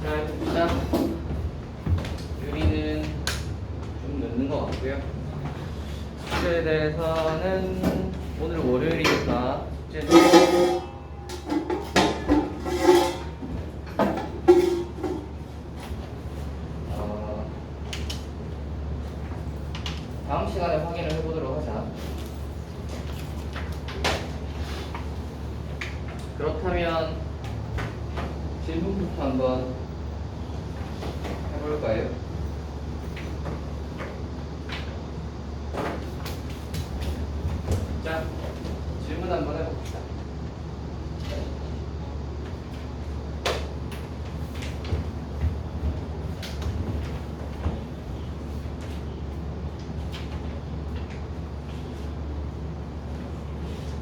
자, 해봅시다. 유리는 좀 늦는 것 같고요. 숙제에 대해서는 오늘 월요일이니까 숙제는 다음 시간에 확인을 해보도록 하자. 그렇다면 질문부터 한번 해볼까요? 자, 질문 한번 해봅시다.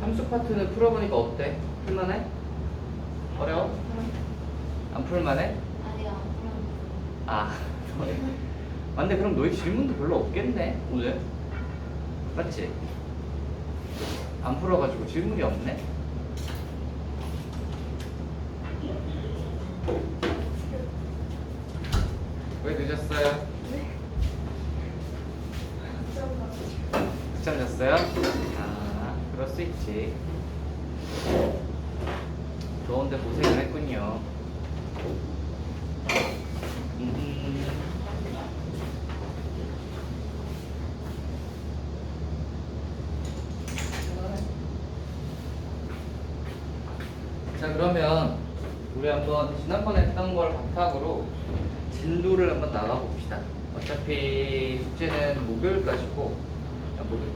함수 파트는 풀어보니까 어때? 풀만해? 어려워? 안 풀만해? 아니요. 아, 맞네. 그럼 너희 질문도 별로 없겠네, 오늘. 맞지? 안 풀어가지고 질문이 없네? 왜 늦었어요? 늦잠 잤어요? 아, 그럴 수 있지. 더운데 고생을 했군요. 자, 그러면 우리 한번 지난번에 했던 걸 바탕으로 진도를 한번 나가봅시다. 어차피 숙제는 목요일까지고, 목요일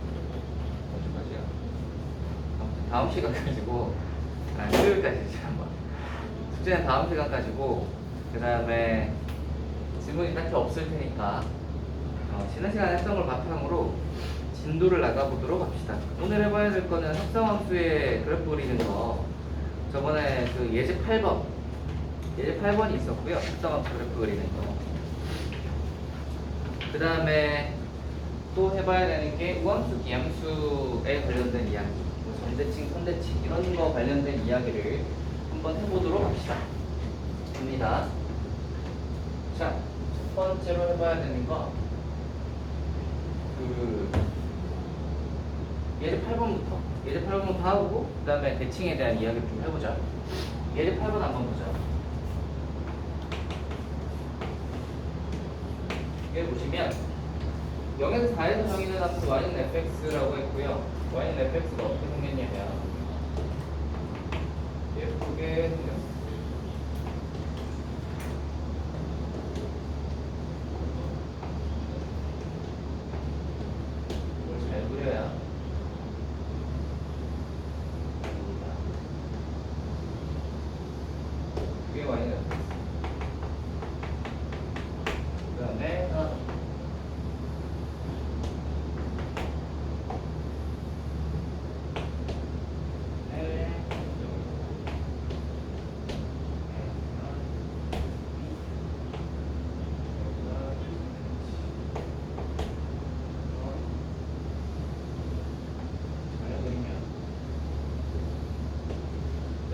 언제까지야? 아무튼 다음 시간까지고, 수요일까지지 한번. 숙제는 다음 시간까지고, 그 다음에 질문이 딱히 없을 테니까 지난 시간에 했던 걸 바탕으로 진도를 나가보도록 합시다. 오늘 해봐야 될 거는 합성함수의 그래프 그리는 거. 저번에 그 예제 8번이 있었고요. 합성함수 그래프 그리는 거. 그 다음에 또 해봐야 되는 게 우함수, 기함수에 관련된 이야기, 뭐 점대칭, 선대칭 이런 거 관련된 이야기를 한번 해보도록 합시다. 입니다. 자, 첫 번째로 해봐야 되는 거, 예제 8번부터 하고, 그 다음에 대칭에 대한 이야기를 좀 해보자. 예제 8번 한번 보자. 여기 보시면 0에서 4에서 정의된 함수 y는 fx라고 했고요. y는 fx가 어떻게 생겼냐면 예쁘게 생겼어요. 이걸 잘 그려야 그게 y는 fx. 그 다음에 하나 더.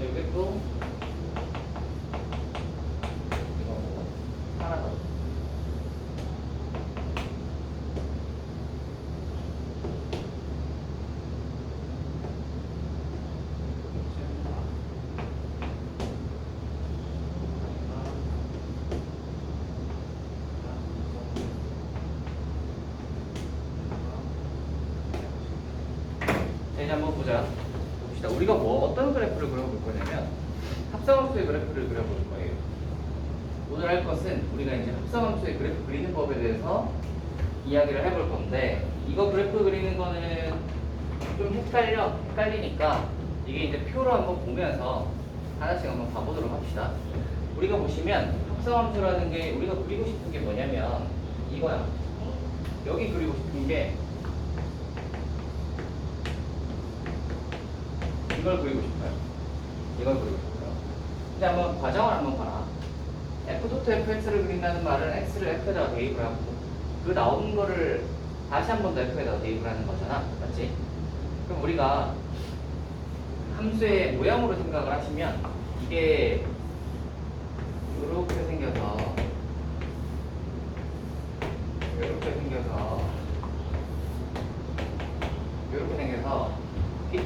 여기 또 이거 하나 더. 자, 이제 한번 보자. 봅시다. 우리가 어떤 그래프를 그려볼 거냐면 합성함수의 그래프를 그려볼 거예요. 오늘 할 것은 우리가 이제 합성함수의 그래프 그리는 법에 대해서 이야기를 해볼 건데, 이거 그래프 그리는 거는 좀 헷갈리니까 이게 이제 표로 한번 보면서 하나씩 한번 봐보도록 합시다. 우리가 보시면 합성함수라는 게 우리가 그리고 싶은 게 뭐냐면 이거야. 여기 그리고 싶은 게 이걸 그리고 싶어요. 이걸 그리고 싶어요. 근데 한번 과정을 한번 봐라. f.fx를 그린다는 말은 x를 f에다가 대입을 하고, 그 나온 거를 다시 한 번 더 f에다가 대입을 하는 거잖아. 맞지? 그럼 우리가 함수의 모양으로 생각을 하시면 이게 이렇게 생겨서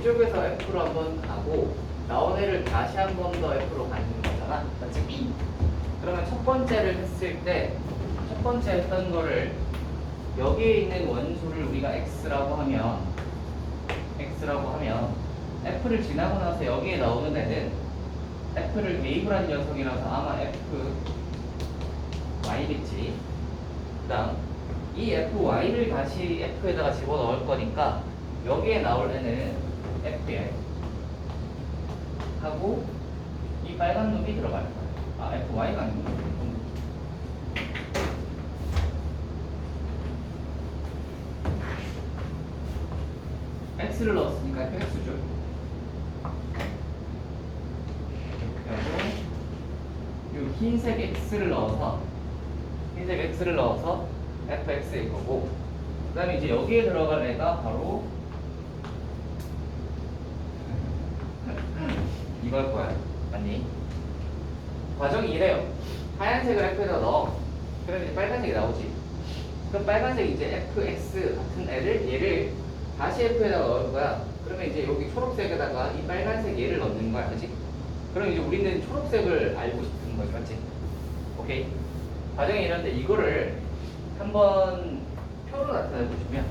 이쪽에서 F로 한번 가고 나온 애를 다시 한 번 더 F로 가는 거잖아. 맞지? 그러면 첫 번째를 했을 때 첫 번째 했던 거를 여기에 있는 원소를 우리가 X라고 하면 F를 지나고 나서 여기에 나오는 애는 F를 대입을 한 녀석이라서 아마 FY겠지. 그 다음 이 FY를 다시 F에다가 집어넣을 거니까 여기에 나올 애는 FY 하고 이 빨간 놈이 들어갈 거야. 아, FY가 아니고 X를 넣었으니까 FX죠. 그리고 이 흰색 X를 넣어서 FX일 거고, 그 다음에 이제 여기에 들어갈 애가 바로 이걸 거야. 맞니? 과정이 이래요. 하얀색을 F에다 넣어. 그러면 이제 빨간색이 나오지. 그럼 빨간색 이제 FX 같은 얘를 다시 F에다 넣을 거야. 그러면 이제 여기 초록색에다가 이 빨간색 얘를 넣는 거야. 그치? 그럼 이제 우리는 초록색을 알고 싶은 거지. 맞지? 오케이. 과정이 이런데 이거를 한번 표로 나타내 보시면,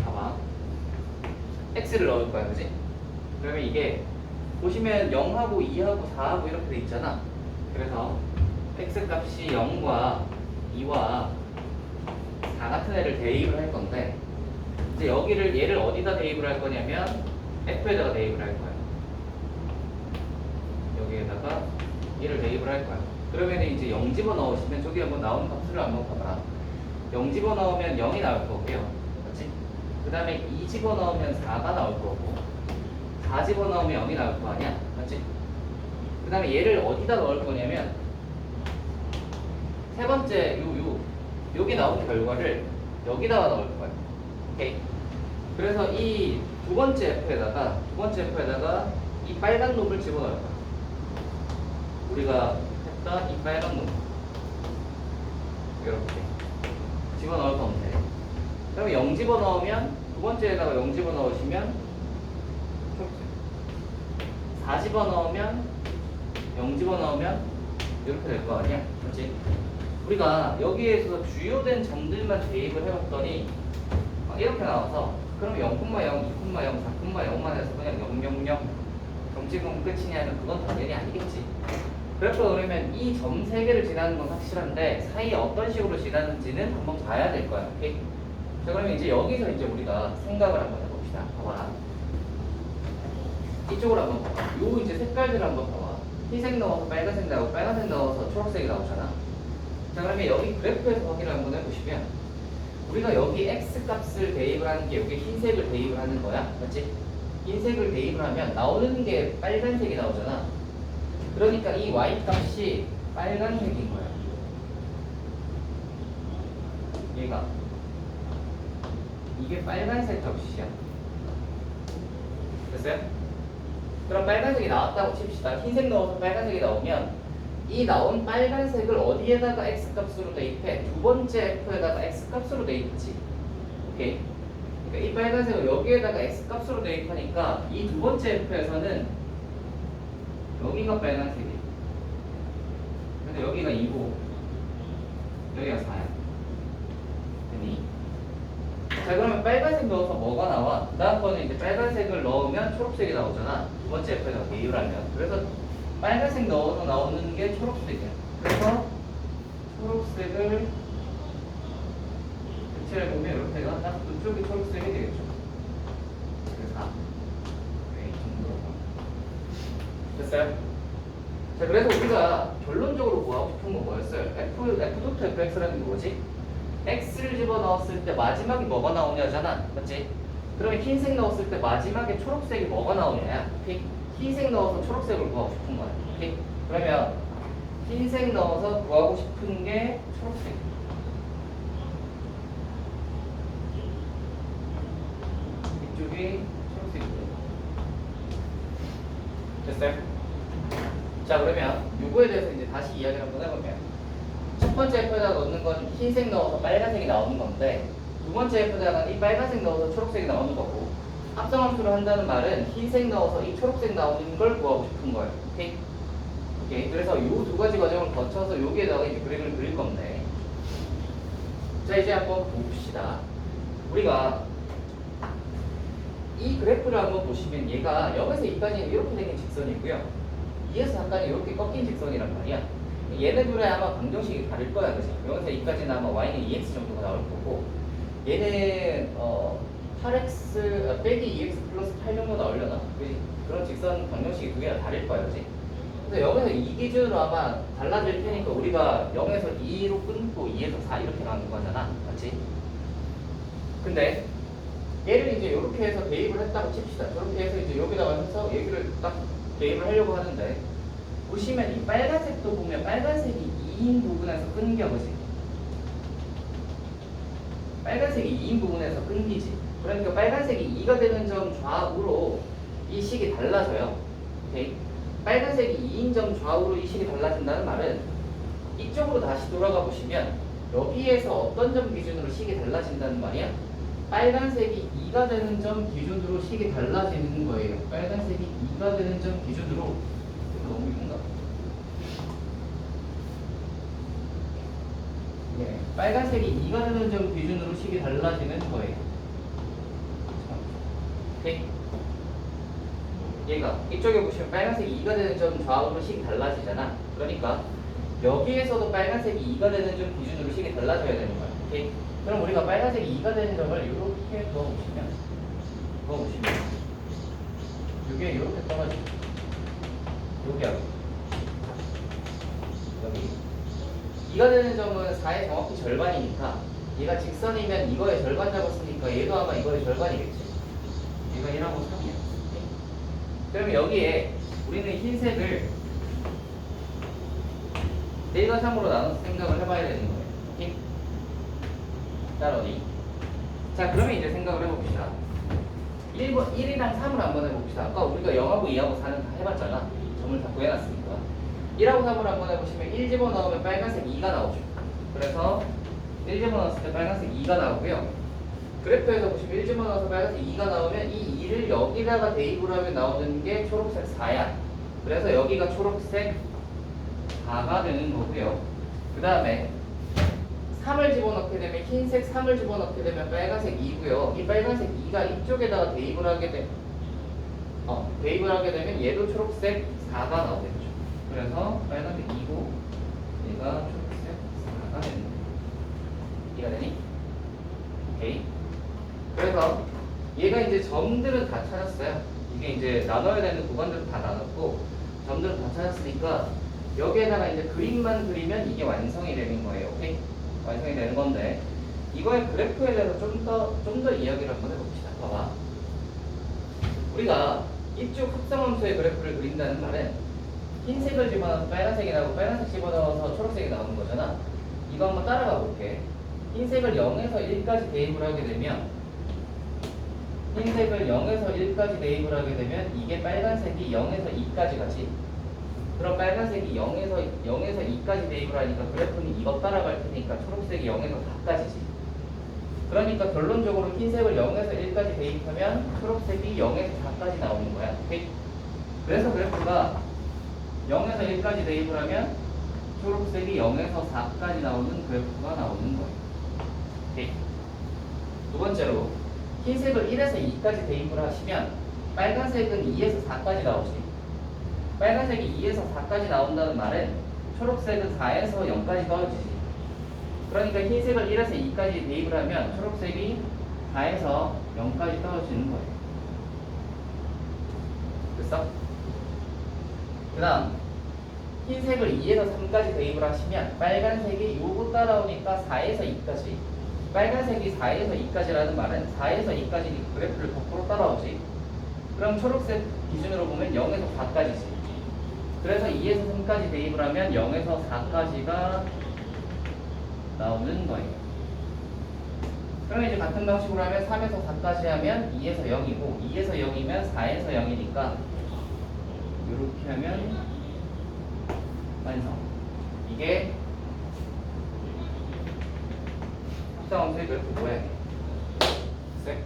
봐봐. X를 넣을 거야. 그치? 그러면 이게 보시면 0하고 2하고 4하고 이렇게 돼 있잖아. 그래서 X 값이 0과 2와 4 같은 애를 대입을 할 건데, 이제 얘를 어디다 대입을 할 거냐면 F에다가 대입을 할 거야. 여기에다가 얘를 대입을 할 거야. 그러면 이제 0 집어넣으시면 저기 한번 나오는 값을 한번 봐봐. 0 집어넣으면 0이 나올 거고요. 그렇지? 그 다음에 2 집어넣으면 4가 나올 거고, 4 집어넣으면 0이 나올 거 아니야? 맞지? 그 다음에 얘를 어디다 넣을 거냐면 세 번째 여기 나온 결과를 여기다가 넣을 거야. 오케이? 그래서 이 두 번째 F에다가 이 빨간 놈을 집어넣을 거야. 우리가 했던 이 빨간 놈 이렇게 집어넣을 건데, 그러면 0 집어넣으면 두 번째에다가 0 집어넣으시면 4 집어넣으면 0 집어넣으면 이렇게 될 거 아니야? 그렇지? 우리가 여기에서 주요된 점들만 대입을 해봤더니 이렇게 나와서 그럼 0,0, 2,0, 4,0만 해서 그냥 0,0,0 정지금 끝이냐면 그건 당연히 아니겠지. 그래서 그러면 이 점 3개를 지나는 건 확실한데 사이에 어떤 식으로 지나는지는 한번 봐야 될 거야. 오케이? 자, 그러면 이제 여기서 이제 우리가 생각을 한번 해봅시다. 봐봐. 이쪽으로 한번 봐봐. 요 이제 색깔들 한번 봐봐. 흰색 넣어서 빨간색 나오고 빨간색 넣어서 초록색이 나오잖아. 자, 그러면 여기 그래프에서 확인을 한번 해보시면 우리가 여기 X 값을 대입을 하는 게 여기 흰색을 대입을 하는 거야. 맞지? 흰색을 대입을 하면 나오는 게 빨간색이 나오잖아. 그러니까 이 Y 값이 빨간색인 거야. 얘가 이게 빨간색 값이야. 됐어요? 그럼 빨간색이 나왔다고 칩시다. 흰색 넣어서 빨간색이 나오면 이 나온 빨간색을 어디에다가 X값으로 대입해? 두 번째 F에다가 X값으로 대입하지. 오케이? 그러니까 이 빨간색을 여기에다가 X값으로 대입하니까 이 두 번째 F에서는 여기가 빨간색이야. 근데 여기가 2고 여기가 4야. 됐니? 자, 그러면 빨간색 넣어서 뭐가 나와? 그 다음 번에 이제 빨간색을 넣으면 초록색이 나오잖아. 두 번째 F에다가 대입을 하면. 그래서 빨간색 넣어서 나오는 게 초록색이야. 그래서 초록색을 배치해 보면 이렇게가 딱 이쪽이 초록색이 되겠죠. 그래서 이 정도로 됐어요? 자, 그래서 우리가 결론적으로 뭐 하고 싶은 건 뭐였어요? F.Fx라는 게 뭐지? X를 집어넣었을 때 마지막에 뭐가 나오냐잖아. 맞지? 그러면 흰색 넣었을 때 마지막에 초록색이 뭐가 나오냐? 흰색 넣어서 초록색을 구하고 싶은 거야. 오케이? 그러면 흰색 넣어서 구하고 싶은 게 초록색. 이쪽이 초록색이고요. 됐어요? 자, 그러면 요거에 대해서 이제 다시 이야기를 한번 해보면 첫 번째 F에다 넣는 건 흰색 넣어서 빨간색이 나오는 건데, 두 번째 F자는 이 빨간색 넣어서 초록색이 나오는 거고, 합성함수를 한다는 말은 흰색 넣어서 이 초록색 나오는 걸 구하고 싶은 거예요. 오케이? 오케이. 그래서 이 두 가지 과정을 거쳐서 여기에다가 이제 그래프를 그릴 건데, 자 이제 한번 봅시다. 우리가 이 그래프를 한번 보시면 얘가 0에서 2까지는 이렇게 생긴 직선이고요. 2에서 4까지 이렇게 꺾인 직선이란 말이야. 얘네들의 아마 방정식이 다를 거야, 그지? 0에서 2까지는 아마 y는 2x 정도가 나올 거고, 얘는 8x 빼기 2x 플러스 8 정도 나오려나? 그지? 그런 직선 방정식이 두 개가 다를 거야, 그지? 그래서 0에서 2 기준으로 아마 달라질 테니까 우리가 0에서 2로 끊고 2에서 4 이렇게 가는 거잖아, 맞지? 근데 얘를 이제 이렇게 해서 대입을 했다고 칩시다. 저렇게 해서 이제 여기다가 해서 얘기를 딱 대입을 하려고 하는데, 보시면 이 빨간색도 보면 빨간색이 2인 부분에서 끊겨, 그지? 빨간색이 2인 부분에서 끊기지. 그러니까 빨간색이 2가 되는 점 좌우로 이 식이 달라져요. 오케이? 빨간색이 2인 점 좌우로 이 식이 달라진다는 말은 이쪽으로 다시 돌아가 보시면 여기에서 어떤 점 기준으로 식이 달라진다는 말이야? 빨간색이 2가 되는 점 기준으로 식이 달라지는 거예요. 빨간색이 2가 되는 점 기준으로. 너무 이건가? 네, 빨간색이 2가 되는 점 기준으로 식이 달라지는 거예요. 오케이? 얘가 이쪽에 보시면 빨간색이 2가 되는 점 좌우로 식이 달라지잖아. 그러니까 여기에서도 빨간색이 2가 되는 점 기준으로 식이 달라져야 되는 거야. 오케이? 그럼 우리가 빨간색이 2가 되는 점을 이렇게 그어보시면 이게 이렇게 떨어지죠. 여기하고 여기 2가 되는 점은 4의 정확히 절반이니까 얘가 직선이면 이거의 절반 잡았으니까 얘도 아마 이거의 절반이겠지. 얘가 1하고 3이야. 그러면 여기에 우리는 흰색을 1과 3으로 나눠서 생각을 해봐야 되는 거예요. 오케이? 따라오니. 자, 그러면 이제 생각을 해봅시다. 1이랑 3을 한번 해봅시다. 아까 우리가 0하고 2하고 4는 다 해봤잖아. 점을 다 구해놨으니까. 1하고 3을 한번 해보시면 1 집어넣으면 빨간색 2가 나오죠. 그래서 1 집어넣었을 때 빨간색 2가 나오고요. 그래프에서 보시면 1 집어넣어서 빨간색 2가 나오면 이 2를 여기다가 대입을 하면 나오는 게 초록색 4야. 그래서 여기가 초록색 4가 되는 거고요. 그 다음에 3을 집어넣게 되면 흰색 3을 집어넣게 되면 빨간색 2고요. 이 빨간색 2가 이쪽에다가 대입을 하게 되면 얘도 초록색 4가 나오겠죠. 그래서 빨간색 2고 얘가 초록색 4가 되는 거예요. 이해가 되니? 오케이. 그래서 얘가 이제 점들은 다 찾았어요. 이게 이제 나눠야 되는 구간들은 다 나눴고 점들은 다 찾았으니까 여기에다가 이제 그림만 그리면 이게 완성이 되는 거예요. 오케이? 완성이 되는 건데 이거의 그래프에 대해서 좀 더 이야기를 한번 해봅시다. 봐봐. 우리가 이쪽 합성함수의 그래프를 그린다는 말은 흰색을 집어넣어서 빨간색이 나오고 빨간색 집어넣어서 초록색이 나오는 거잖아. 이거 한번 따라가 볼게. 흰색을 0에서 1까지 대입을 하게 되면 이게 빨간색이 0에서 2까지 가지. 그럼 빨간색이 0에서 2까지 대입을 하니까 그래프는 이거 따라갈 테니까 초록색이 0에서 4까지지. 그러니까 결론적으로 흰색을 0에서 1까지 대입하면 초록색이 0에서 4까지 나오는 거야. 오케이? 그래서 그래프가 0에서 1까지 대입을 하면 초록색이 0에서 4까지 나오는 그래프가 나오는 거예요. 오케이? 두 번째로 흰색을 1에서 2까지 대입을 하시면 빨간색은 2에서 4까지 나오지. 빨간색이 2에서 4까지 나온다는 말은 초록색은 4에서 0까지 떨어지지. 그러니까 흰색을 1에서 2까지 대입을 하면 초록색이 4에서 0까지 떨어지는 거예요. 됐어? 그 다음 흰색을 2에서 3까지 대입을 하시면 빨간색이 요거 따라오니까 4에서 2까지. 빨간색이 4에서 2까지라는 말은 4에서 2까지 그래프를 거꾸로 따라오지. 그럼 초록색 기준으로 보면 0에서 4까지지. 그래서 2에서 3까지 대입을 하면 0에서 4까지가 나오는 거예요. 그러면 이제 같은 방식으로 하면 3에서 4까지 하면 2에서 0이고 2에서 0이면 4에서 0이니까 이렇게 하면 완성. 이게 합성함수의 그래프 모양이에요. 글쎄.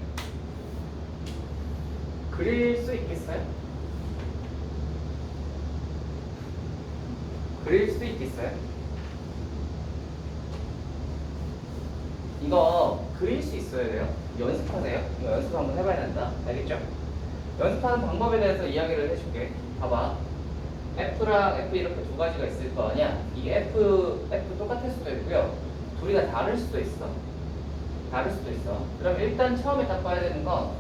그릴 수 있겠어요? 그릴 수 있겠어요? 이거 그릴 수 있어야 돼요. 연습하세요. 이거 연습 한번 해봐야 된다. 알겠죠? 연습하는 방법에 대해서 이야기를 해줄게. 봐봐. F랑 F 이렇게 두 가지가 있을 거 아니야? 이게 F 똑같을 수도 있고요. 둘이 다 다를 수도 있어. 다를 수도 있어. 그럼 일단 처음에 딱 봐야 되는 건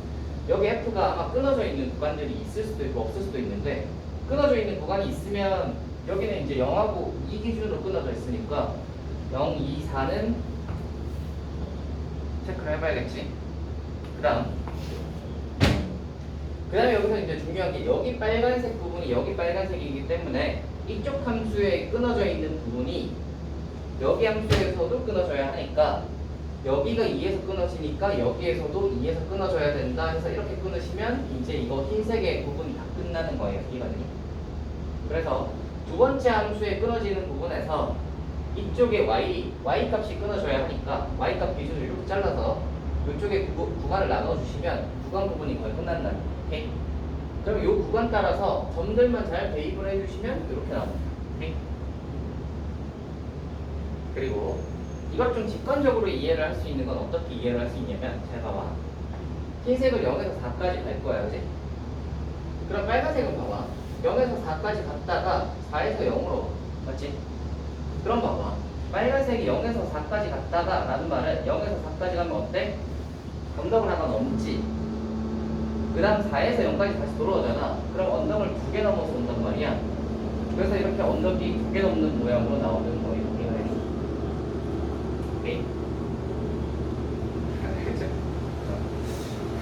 여기 F가 아마 끊어져 있는 구간들이 있을 수도 있고 없을 수도 있는데 끊어져 있는 구간이 있으면 여기는 이제 0하고 2 기준으로 끊어져 있으니까 0, 2, 4는 체크를 해봐야겠지. 그 다음에 여기서 이제 중요한 게 여기 빨간색 부분이 여기 빨간색이기 때문에 이쪽 함수에 끊어져 있는 부분이 여기 함수에서도 끊어져야 하니까 여기가 2에서 끊어지니까 여기에서도 2에서 끊어져야 된다 해서 이렇게 끊으시면 이제 이거 흰색의 부분이 다 끝나는 거예요. 이거는요. 그래서 두 번째 함수에 끊어지는 부분에서 이쪽에 y 값이 끊어져야 하니까 y 값 기준으로 이렇게 잘라서 이쪽에 구간을 나눠주시면 구간 부분이 거의 끝난다. 오케이? 그럼 이 구간 따라서 점들만 잘 대입을 해주시면 이렇게 나옵니다. 오케이? 그리고 이걸 좀 직관적으로 이해를 할 수 있는 건 어떻게 이해를 할 수 있냐면 잘 봐봐. 흰색을 0에서 4까지 갈 거야, 그지? 그럼 빨간색은 봐봐. 0에서 4까지 갔다가 4에서 0으로 맞지? 그럼 봐봐. 빨간색이 0에서 4까지 갔다가 라는 말은 0에서 4까지 가면 어때? 언덕을 하나 넘지. 그 다음 4에서 0까지 다시 돌아오잖아. 그럼 언덕을 2개 넘어서 온단 말이야. 그래서 이렇게 언덕이 2개 넘는 모양으로 나오는 거예요. 오케이?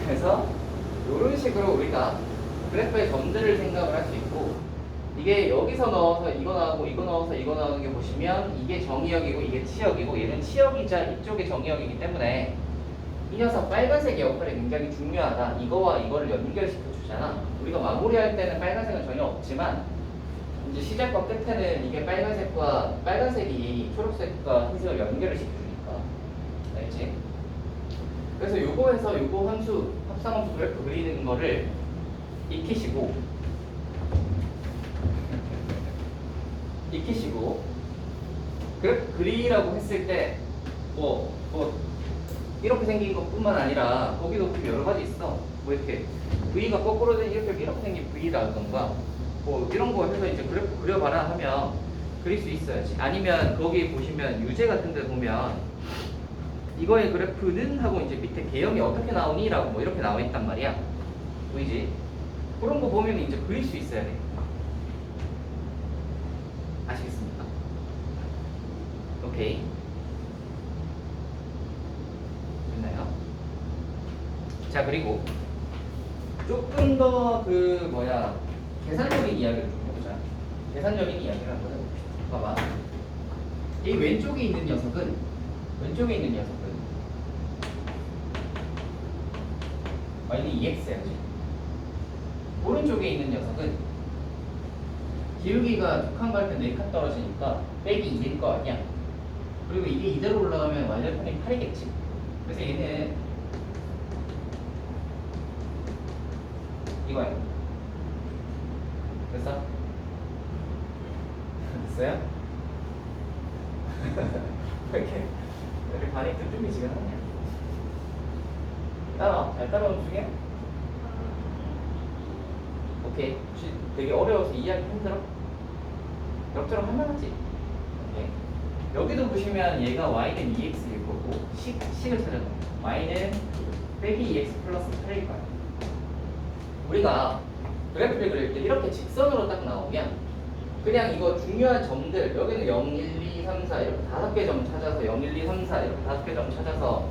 그래서 이런 식으로 우리가 그래프의 점들을 생각을 할 수 있고 이게 여기서 넣어서 이거 나오고 이거 넣어서 이거 나오는 게 보시면 이게 정의역이고 이게 치역이고 얘는 치역이자 이쪽이 정의역이기 때문에 이 녀석 빨간색의 역할이 굉장히 중요하다. 이거와 이거를 연결시켜 주잖아. 우리가 마무리할 때는 빨간색은 전혀 없지만 이제 시작과 끝에는 이게 빨간색이 초록색과 흰색을 연결을 시켜주니까 알지? 그래서 요거에서 요거 함수 합성함수 그래프 그리는 거를 익히시고 그래프 그리라고 했을 때 뭐 이렇게 생긴 것뿐만 아니라 거기도 여러 가지 있어. 뭐 이렇게 V가 거꾸로 된 이렇게 생긴 V라던가 뭐 이런 거 해서 이제 그래프 그려봐라 하면 그릴 수 있어야지. 아니면 거기 보시면 유제 같은 데 보면 이거의 그래프는 하고 이제 밑에 개형이 어떻게 나오니라고 뭐 이렇게 나와 있단 말이야. 보이지? 그런 거 보면 이제 그릴 수 있어야 돼. 아시겠습니까? 오케이. 됐나요? 자, 그리고 조금 더 계산적인 이야기를 좀 해보자. 계산적인 이야기를 한번 해봅시다. 봐봐. 이 왼쪽에 있는 녀석은 y는 2x야지. 오른쪽에 있는 녀석은 기울기가 2칸 갈 때 4칸 떨어지니까 빼기 2일 거 아니야. 그리고 이게 이대로 올라가면 y절편이 8이겠지. 그래서 얘는 이거야. 됐어? 됐어요? 이렇게 반이 뚜쭈미지근하냐? 잘 따라오는 중이야? 오케이. 혹시 되게 어려워서 이해하기 힘들어? 역처럼 할만하지? 오케이. 여기도 보시면 얘가 y는 2x일 거고 식을 찾아봐. y는 빼기 2x 플러스 8일 거야. 우리가 그래프를 그릴 때 이렇게 직선으로 딱 나오면 그냥 이거 중요한 점들 여기는 0, 1, 2, 3, 4 이렇게 5개 점 찾아서 0, 1, 2, 3, 4 이렇게 5개 점 찾아서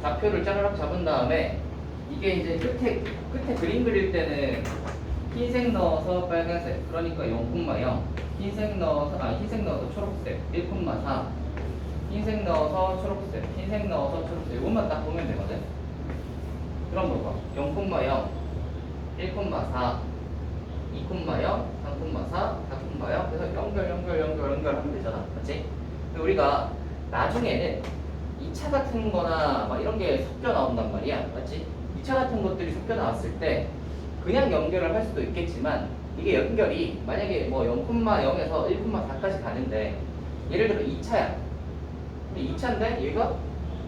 좌표를 짜르륵 잡은 다음에 이게 이제 끝에 그림 그릴 때는 흰색 넣어서 빨간색 그러니까 0,0 흰색 넣어서 초록색 1,4 흰색 넣어서 초록색 흰색 넣어서 초록색 이것만 딱 보면 되거든. 그럼 봐봐 0,0 1,4 2,0 3,4 4,0 그래서 연결하면 되잖아. 맞지? 우리가 나중에는 2차 같은 거나 막 이런 게 섞여 나온단 말이야. 맞지? 2차 같은 것들이 섞여 나왔을 때 그냥 연결을 할 수도 있겠지만 이게 연결이 만약에 뭐 0,0에서 1,4까지 가는데 예를 들어 2차야. 근데 2차인데 얘가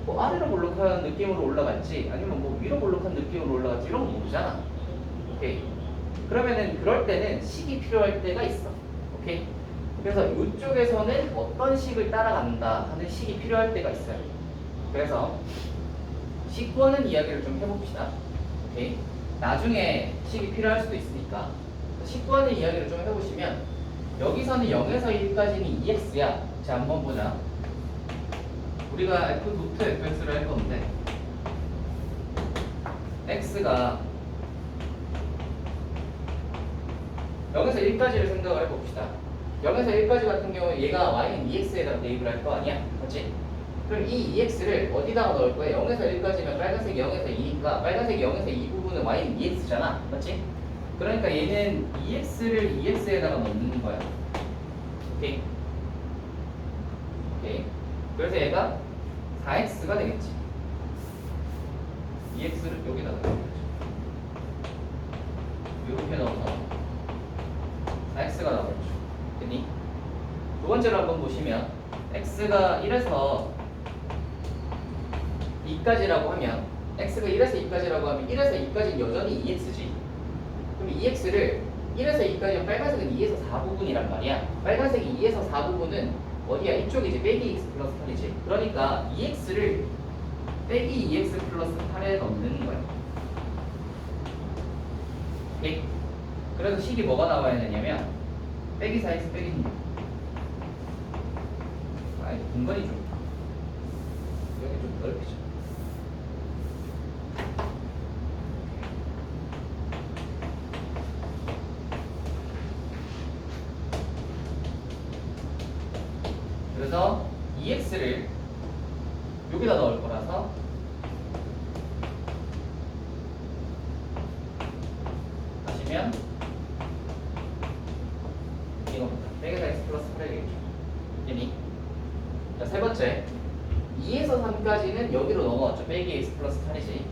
뭐 아래로 볼록한 느낌으로 올라갈지 아니면 뭐 위로 볼록한 느낌으로 올라갈지 이런 거 모르잖아. 오케이. 그러면은 그럴 때는 식이 필요할 때가 있어. 오케이. 그래서 이쪽에서는 어떤 식을 따라간다 하는 식이 필요할 때가 있어요. 그래서 식구하는 이야기를 좀 해봅시다. 오케이. 나중에 식이 필요할 수도 있으니까 식구하는 이야기를 좀 해보시면 여기서는 0에서 1까지는 2x야. 자, 한번 보자. 우리가 f 노트 fx를 할 건데 x가 0에서 1까지를 생각을 해봅시다. 0에서 1까지 같은 경우에 얘가 y는 2x에다가 대입을 할 거 아니야? 그렇지? 그럼 이 2x를 어디다가 넣을 거야? 0에서 1까지면 빨간색이 0에서 2니까 빨간색이 0에서 2 부분은 y는 2x잖아. 맞지? 그러니까 얘는 2x를 2x에다가 넣는 거야. 오케이? 오케이. 그래서 얘가 4x가 되겠지. 2x를 여기다 넣어야죠. 이렇게 넣어서 4x가 나오죠. 됐니? 두 번째로 한번 보시면 x가 1에서 2까지라고 하면 x가 1에서 2까지라고 하면 1에서 2까지는 여전히 2x지. 그럼 2x를 1에서 2까지면 빨간색은 2에서 4부분이란 말이야. 빨간색이 2에서 4부분은 어디야? 이쪽이지. 빼기 x 플러스 8이지. 그러니까 2x를 빼기 2x 플러스 8에 넣는 거야. 오케이? 그래서 식이 뭐가 나와야 되냐면 빼기 4x 빼기 6. 공간이 좀 여기 좀 넓히죠. 그래서 2x를 여기다 넣을 거라서 하시면 이겁니다. 빼기 4x 플러스 8이 되겠죠. 됐니? 자, 세 번째 2에서 3까지는 여기로 넘어왔죠. 빼기 x 플러스 8이지.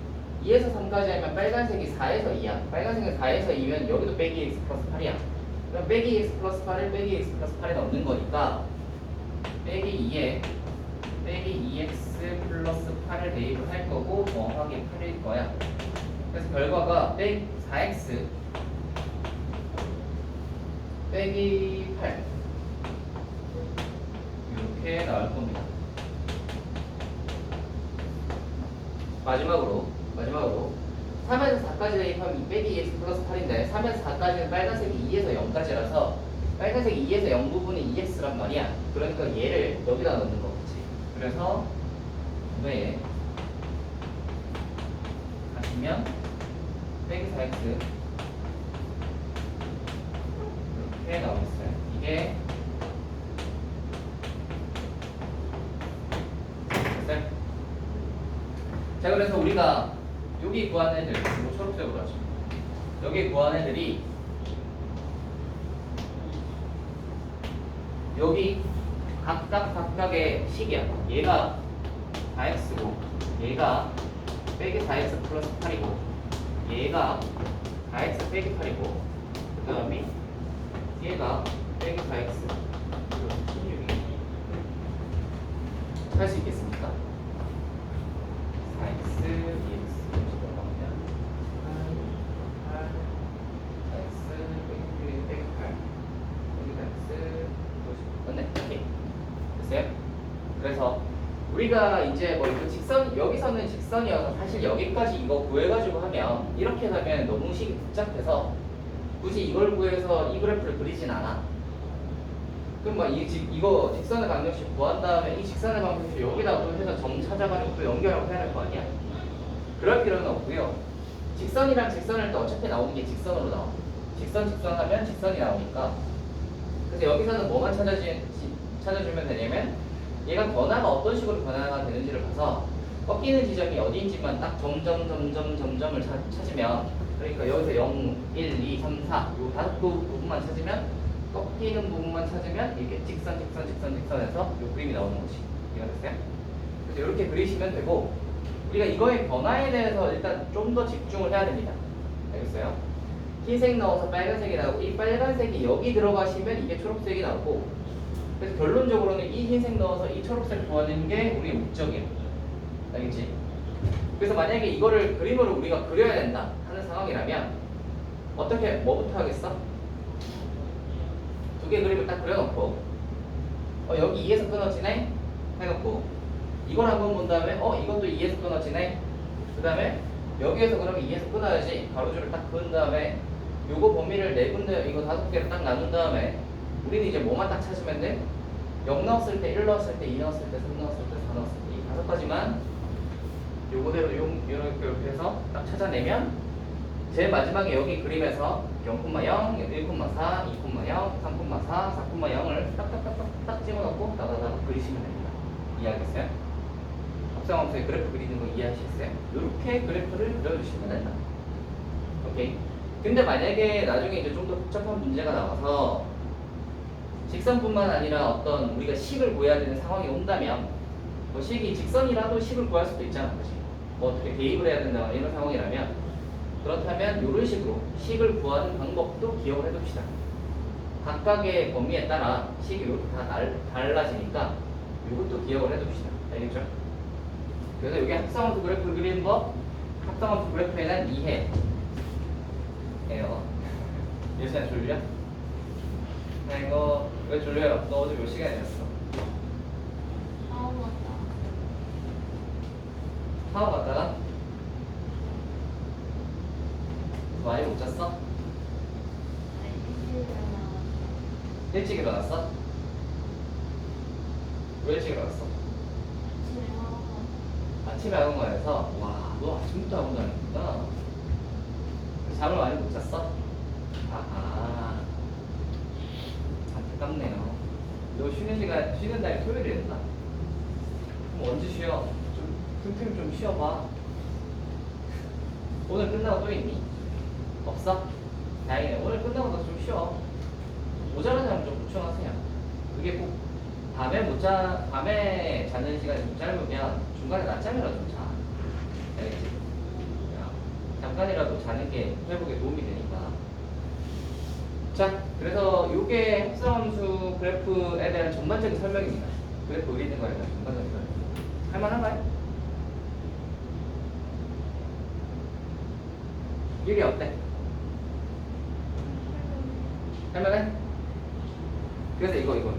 2에서 3까지 하면 빨간색이 4에서 2야. 빨간색은 4에서 2면 여기도 빼기 x 플러스 8이야. 그럼 빼기 x 플러스 8을 빼기 x 플러스 8에 넣는 거니까 빼기 2에 빼기 2x 플러스 8을 대입을 할 거고 정확하게 8일 거야. 그래서 결과가 빼기 4x 빼기 8 이렇게 나올 겁니다. 마지막으로 3에서 4까지 대입하면 빼기 2x 플러스 8인데 3에서 4까지는 빨간색이 2에서 0까지라서 빨간색이 2에서 0 부분이 2x란 말이야. 그러니까 얘를 여기다 넣는 거겠지. 그래서 왜 하시면 빼기 4x 이렇게 나오겠어요. 이게 됐어요? 자, 그래서 우리가 여기 구한 애들, 이거 초록색으로 하죠. 여기 구한 애들이 여기 각각의 식이야. 얘가 4x고 얘가 빼기 4x 플러스 8이고 얘가 4x 빼기 8이고 그 다음에 얘가 빼기 4x 16이 할 수 있겠습니까? 4x 2x 넘어가면 4x 빼기 8 여기다 x 맞네? 오케이. 됐어요? 그래서 우리가 이제 뭐 이거 직선 여기서는 직선이어서 사실 여기까지 이거 구해가지고 하면 이렇게 하면 너무 식이 복잡해서 굳이 이걸 구해서 이 그래프를 그리진 않아. 그럼 막 이거 직선의 방정식 구한 다음에 이 직선의 방정식 여기다 또 해서 점 찾아가지고 또 연결하고 해야 될 거 아니야? 그럴 필요는 없고요. 직선이랑 직선을 또 어차피 나오는 게 직선으로 나와. 직선 하면 직선이 나오니까. 그래서 여기서는 뭐만 찾아주면 되냐면 얘가 변화가 어떤 식으로 변화가 되는지를 봐서 꺾이는 지점이 어디인지만 딱 점점을 찾으면 그러니까 여기서 0, 1, 2, 3, 4 요 다섯 부분만 찾으면 꺾이는 부분만 찾으면 이렇게 직선에서 요 그림이 나오는 거지. 이해가 됐어요? 이렇게 그리시면 되고 우리가 이거의 변화에 대해서 일단 좀 더 집중을 해야 됩니다. 알겠어요? 흰색 넣어서 빨간색이 나오고 이 빨간색이 여기 들어가시면 이게 초록색이 나오고 그래서 결론적으로는 이 흰색 넣어서 이 초록색 구하는 게 우리의 목적이에요. 알겠지? 그래서 만약에 이거를 그림으로 우리가 그려야 된다 하는 상황이라면 어떻게 뭐부터 하겠어? 두 개 그림을 딱 그려놓고 여기 2에서 끊어지네? 해놓고 이걸 한번 본 다음에 이것도 2에서 끊어지네? 그 다음에 여기에서 그러면 2에서 끊어야지 가로줄을 딱 그은 다음에 요거 범위를 네 군데 이거 5개를 딱 나눈 다음에 우리는 이제 뭐만 딱 찾으면 돼? 0 넣었을 때, 1 넣었을 때, 2 넣었을 때, 3 넣었을 때, 4 넣었을 때 이 5가지만 요거대로 이렇게 해서 딱 찾아내면 제일 마지막에 여기 그림에서 0,0, 1,4, 2,0, 3,4, 4,0을 딱딱딱딱 찍어놓고 따다다닥 그리시면 됩니다. 이해하겠어요? 합성함수의 그래프 그리는 거 이해하시겠어요? 이렇게 그래프를 그려주시면 된다. 오케이? 근데 만약에 나중에 이제 좀 더 복잡한 문제가 나와서 직선뿐만 아니라 어떤 우리가 식을 구해야 되는 상황이 온다면 뭐 식이 직선이라도 식을 구할 수도 있잖아. 그치? 뭐 어떻게 대입을 해야 된다거나 이런 상황이라면 그렇다면 이런 식으로 식을 구하는 방법도 기억을 해둡시다. 각각의 범위에 따라 식이 이렇게 다 달라지니까 이것도 기억을 해둡시다. 알겠죠? 그래서 여기 합성함수 그래프 그리는 법, 합성함수 그래프에는 이해 예요. 예수야 졸려? 나 이거 왜 졸려요? 너 어제 몇 시간에 잤어? 사업 갔다가? 많이 못 잤어? 일찍 일어났어? 왜 일찍 일어났어? 아침에 학원가에서? 와, 너 아침부터 학원 다녔구나. 잠을 많이 못 잤어? 안타깝네요. 너 쉬는 날이 토요일이었나? 그럼 언제 쉬어? 틈틈이 좀 쉬어봐. 오늘 끝나고 또 있니? 없어? 다행이네. 오늘 끝나고 너 좀 쉬어. 모자란 사람 좀 보충하세요. 그게 꼭 밤에 자는 시간이 좀 짧으면 중간에 낮잠이라도 좀 자. 알겠지? 잠깐이라도 자는 게 회복에 도움이 되니까. 자, 그래서 이게 합성함수 그래프에 대한 전반적인 설명입니다. 그래프 그리는 거에 대한 전반적인 설명. 할만한가요? 일이 어때? 할만해? 그래서 이거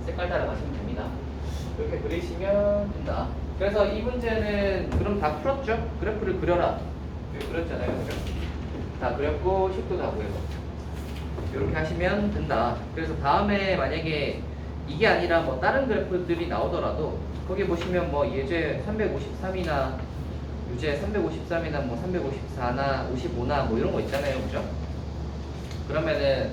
색깔 따라 가시면 됩니다. 이렇게 그리시면 된다. 그래서 이 문제는 그럼 다 풀었죠? 그래프를 그려라. 여기 그렸잖아요, 그죠? 다 그렸고 식도 다 구해서 이렇게 하시면 된다. 그래서 다음에 만약에 이게 아니라 뭐 다른 그래프들이 나오더라도 거기 보시면 뭐 예제 353이나 유제 353이나 뭐 354나 55나 뭐 이런 거 있잖아요, 그죠? 그러면은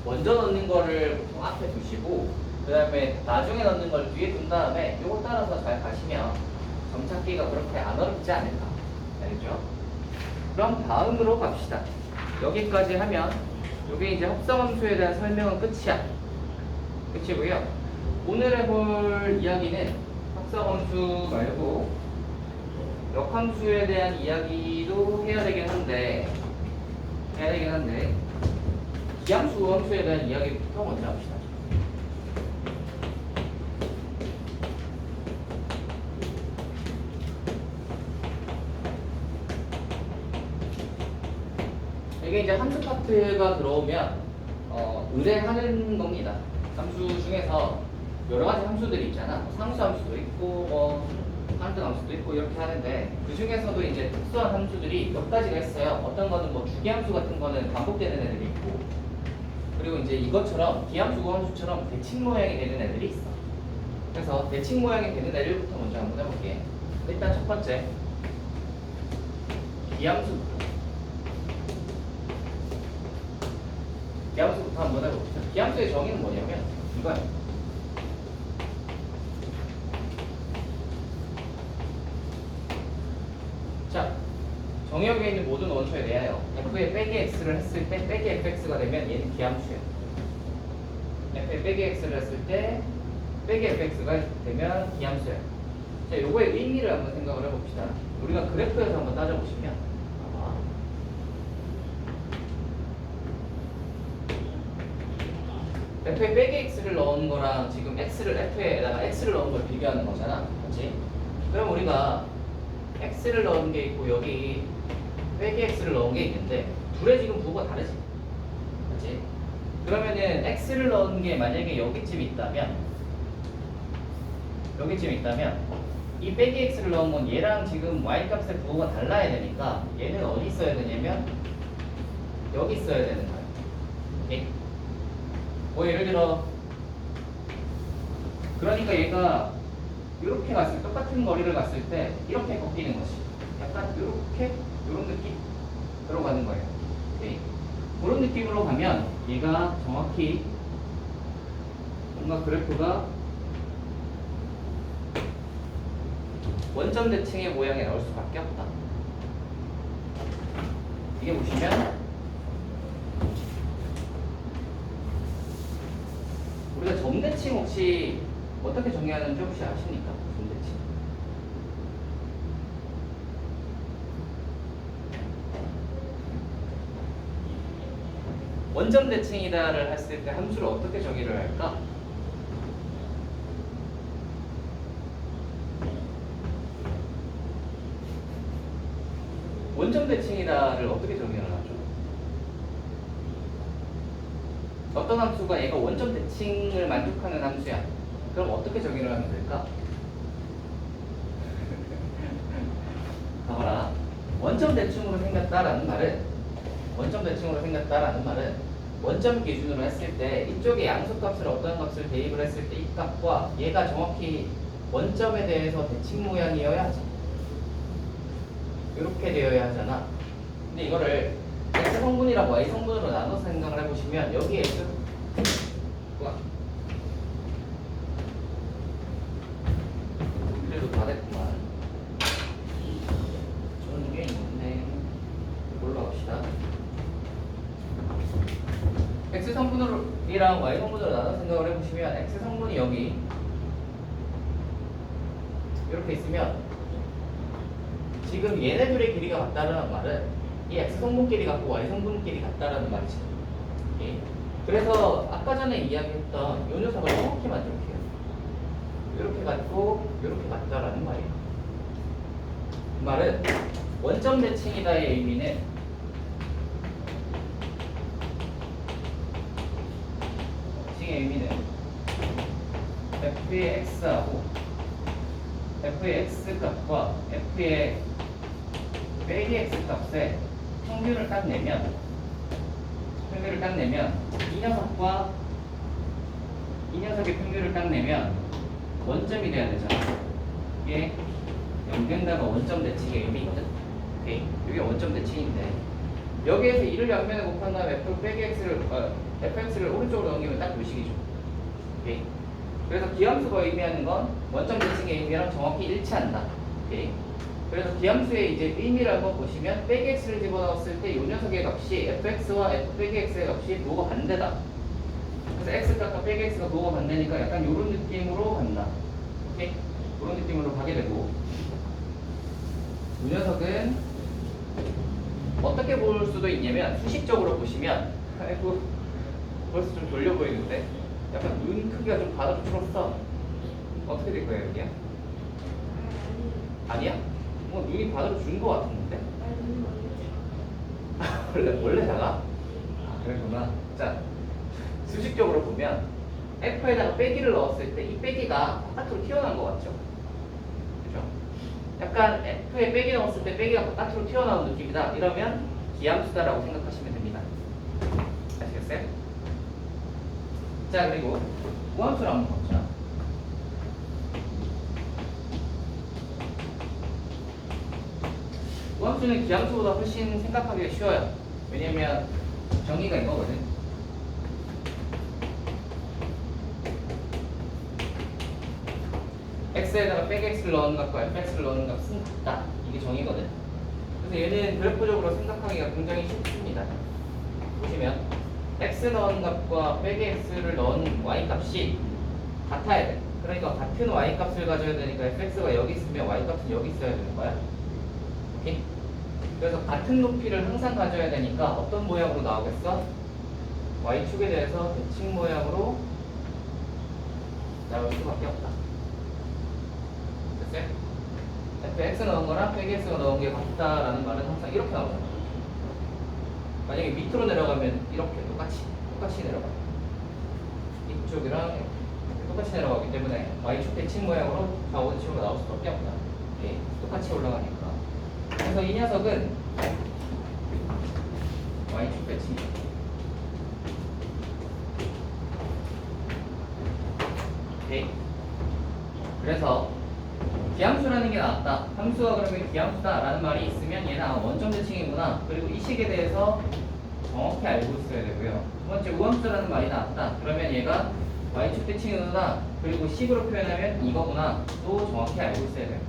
먼저 넣는 거를 앞에 두시고 그 다음에 나중에 넣는 걸 뒤에 둔 다음에 요거 따라서 잘 가시면 점 찾기가 그렇게 안 어렵지 않을까. 알겠죠? 그럼 다음으로 갑시다. 여기까지 하면 요게 이제 합성함수에 대한 설명은 끝이야. 끝이고요. 오늘 해볼 이야기는 합성함수 말고 역함수에 대한 이야기도 해야 되긴 한데 기함수, 우함수에 대한 이야기부터 먼저 합시다. 이게 이제 함수 파트가 들어오면 의뢰하는 겁니다. 함수 중에서 여러 가지 함수들이 있잖아. 상수 함수도 있고 한등 함수도 있고 이렇게 하는데 그 중에서도 이제 특수한 함수들이 몇 가지가 있어요. 어떤 거는 뭐 주기함수 같은 거는 반복되는 애들이 있고 그리고 이제 이것처럼 기함수, 우함수처럼 대칭 모양이 되는 애들이 있어. 그래서 대칭 모양이 되는 애들부터 먼저 한번 해볼게. 일단 첫 번째 기함수부터 한번 해봅시다. 기함수의 정의는 뭐냐면 이거예요. 자, 정의역에 있는 모든 원소에 대하여 f에 빼기 x를 했을 때 빼기 fx가 되면 얘는 기함수예요. f에 빼기 x를 했을 때 빼기 fx가 되면 기함수야. 자, 요거의 의미를 한번 생각을 해봅시다. 우리가 그래프에서 한번 따져보시면 봐봐. f에 빼기 x를 넣은 거랑 지금 x를 f에다가 x를 넣은 걸 비교하는 거잖아. 그렇지? 그럼 우리가 x를 넣은 게 있고 여기 빼기 x를 넣은 게 있는데 둘의 지금 부호가 다르지. 그렇지? 그러면은 x를 넣은 게 만약에 여기쯤 있다면 이 빼기 x를 넣은 건 얘랑 지금 y 값의 부호가 달라야 되니까 얘는 어디 있어야 되냐면 여기 있어야 되는 거야. 오케이? 뭐 예를 들어 그러니까 얘가 이렇게 갔을 때 똑같은 거리를 갔을 때 이렇게 꺾이는 것이 약간 이렇게 이런 느낌 들어가는 거예요. 오케이? 그런 느낌으로 가면 얘가 정확히 뭔가 그래프가 원점 대칭의 모양이 나올 수밖에 없다. 이게 보시면 우리가 점대칭 혹시 어떻게 정의하는지 혹시 아십니까? 점대칭. 원점 대칭이다를 했을 때 함수를 어떻게 정의를 할까? 원점 대칭이다를 어떻게 정의를 하죠? 어떤 함수가 얘가 원점 대칭을 만족하는 함수야. 그럼 어떻게 정의를 하면 될까? 봐봐라. 원점 대칭으로 생겼다라는 말은 원점 기준으로 했을 때 이쪽에 양수값을 어떤 값을 대입을 했을 때 이 값과 얘가 정확히 원점에 대해서 대칭 모양이어야 하지. 이렇게 되어야 하잖아. 근데 이거를 x 성분이랑 y 성분으로 나눠서 생각을 해보시면 여기 x 그래도 다 됐구만. 저는 게 있는데 올라갑시다. x 성분이랑 y 성분으로 나눠서 생각을 해보시면 x 성분이 여기 이렇게 있으면 지금 얘네들의 길이가 같다는 말은 이 x 성분끼리 같고 y 성분끼리 같다라는 말이지. 오케이? 그래서 아까 전에 이야기했던 이 녀석을 정확히 만들게요. 이렇게 같고 이렇게 같다라는 말이에요. 그 말은 원점 대칭이다의 의미는 대칭의 의미는 f의 x하고 f의 x 값과 f의 빼기 x 값의 평균을 딱 내면 이 녀석의 평균을 딱 내면 원점이 돼야 되잖아. 이게 0된다가 원점 대칭의 의미거든. 오케이? 이게 원점 대칭인데 여기에서 2를 양면에 곱한 다음에 f 빼기 x를 fx를 오른쪽으로 넘기면 딱 요식이죠. 오케이? 그래서 기함수가 의미하는 건 원점 대칭의 의미랑 정확히 일치한다. 오케이? 그래서 기함수의 이제 의미를 한번 보시면 빼기 x를 집어넣었을 때 이 녀석의 값이 fx와 f 빼기 x의 값이 부호가 반대다. 그래서 x 값과 빼기 x가 부호가 반대니까 약간 이런 느낌으로 간다. 오케이? 이런 느낌으로 가게 되고 이 녀석은 어떻게 볼 수도 있냐면 수식적으로 보시면 아이고 벌써 좀 돌려 보이는데 약간 눈 크기가 좀 바닥으로 줄었어. 어떻게 될 거예요 여기야? 아니야? 뭐 눈이 바닥으로 준 거 같은데? 원래 작아? 아 그러구나. 자 수식적으로 보면 f에다가 빼기를 넣었을 때 이 빼기가 바깥으로 튀어나온 것 같죠? 그죠? 약간 f에 빼기 넣었을 때 빼기가 바깥으로 튀어나온 느낌이다. 이러면 기함수다라고 생각하시면 됩니다. 아시겠어요? 자 그리고 우함수를 한번 보자. 우함수는 기함수보다 훨씬 생각하기가 쉬워요. 왜냐면 정의가 이거거든. x에다가 빼기 x를 넣은 값과 fx를 넣은 값은 같다. 이게 정의거든. 그래서 얘는 그래프적으로 생각하기가 굉장히 쉽습니다. 보시면 x 넣은 값과 빼기 x를 넣은 y 값이 같아야 돼. 그러니까 같은 y 값을 가져야 되니까 fx가 여기 있으면 y 값은 여기 있어야 되는 거야. 오케이? 그래서 같은 높이를 항상 가져야 되니까 어떤 모양으로 나오겠어? y축에 대해서 대칭 모양으로 나올 수밖에 없다. 됐어요? fx 넣은 거랑 fx가 넣은 게 같다라는 말은 항상 이렇게 나오잖아. 만약에 밑으로 내려가면 이렇게 똑같이 내려가. 이쪽이랑 이렇게 똑같이 내려가기 때문에 y축 대칭 모양으로 좌우 대칭으로 나올 수밖에 없다. 예, 똑같이 올라가니까. 그래서 이 녀석은 y축 대칭. 오케이. 그래서 기함수라는 게 나왔다. 함수가 그러면 기함수다라는 말이 있으면 얘는 원점 대칭이구나. 그리고 이 식에 대해서 정확히 알고 있어야 되고요. 두 번째 우함수라는 말이 나왔다. 그러면 얘가 y축 대칭이구나. 그리고 식으로 표현하면 이거구나. 또 정확히 알고 있어야 돼요.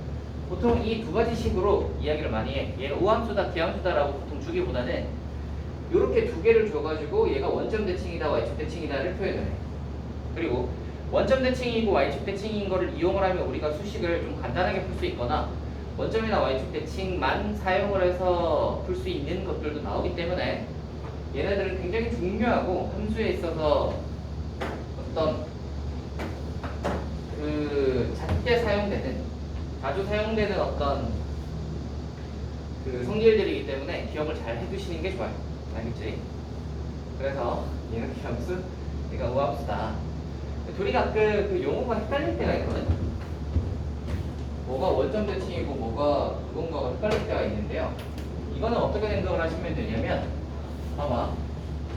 보통 이 두 가지 식으로 이야기를 많이 해. 얘가 우함수다, 기함수다라고 보통 주기보다는 이렇게 두 개를 줘가지고 얘가 원점 대칭이다, y축 대칭이다를 표현을 해. 그리고 원점 대칭이고 y축 대칭인 거를 이용을 하면 우리가 수식을 좀 간단하게 풀 수 있거나 원점이나 y축 대칭만 사용을 해서 풀 수 있는 것들도 나오기 때문에 얘네들은 굉장히 중요하고 함수에 있어서 어떤 그 자주 사용되는 어떤 그 성질들이기 때문에 기억을 잘 해두시는 게 좋아요. 알겠지? 그래서 얘는 기함수, 얘가 우함수다. 둘이 가끔 그 용어가 헷갈릴 때가 있거든. 뭐가 원점 대칭이고 뭐가 그건가가 헷갈릴 때가 있는데요. 이거는 어떻게 생각을 하시면 되냐면, 봐봐.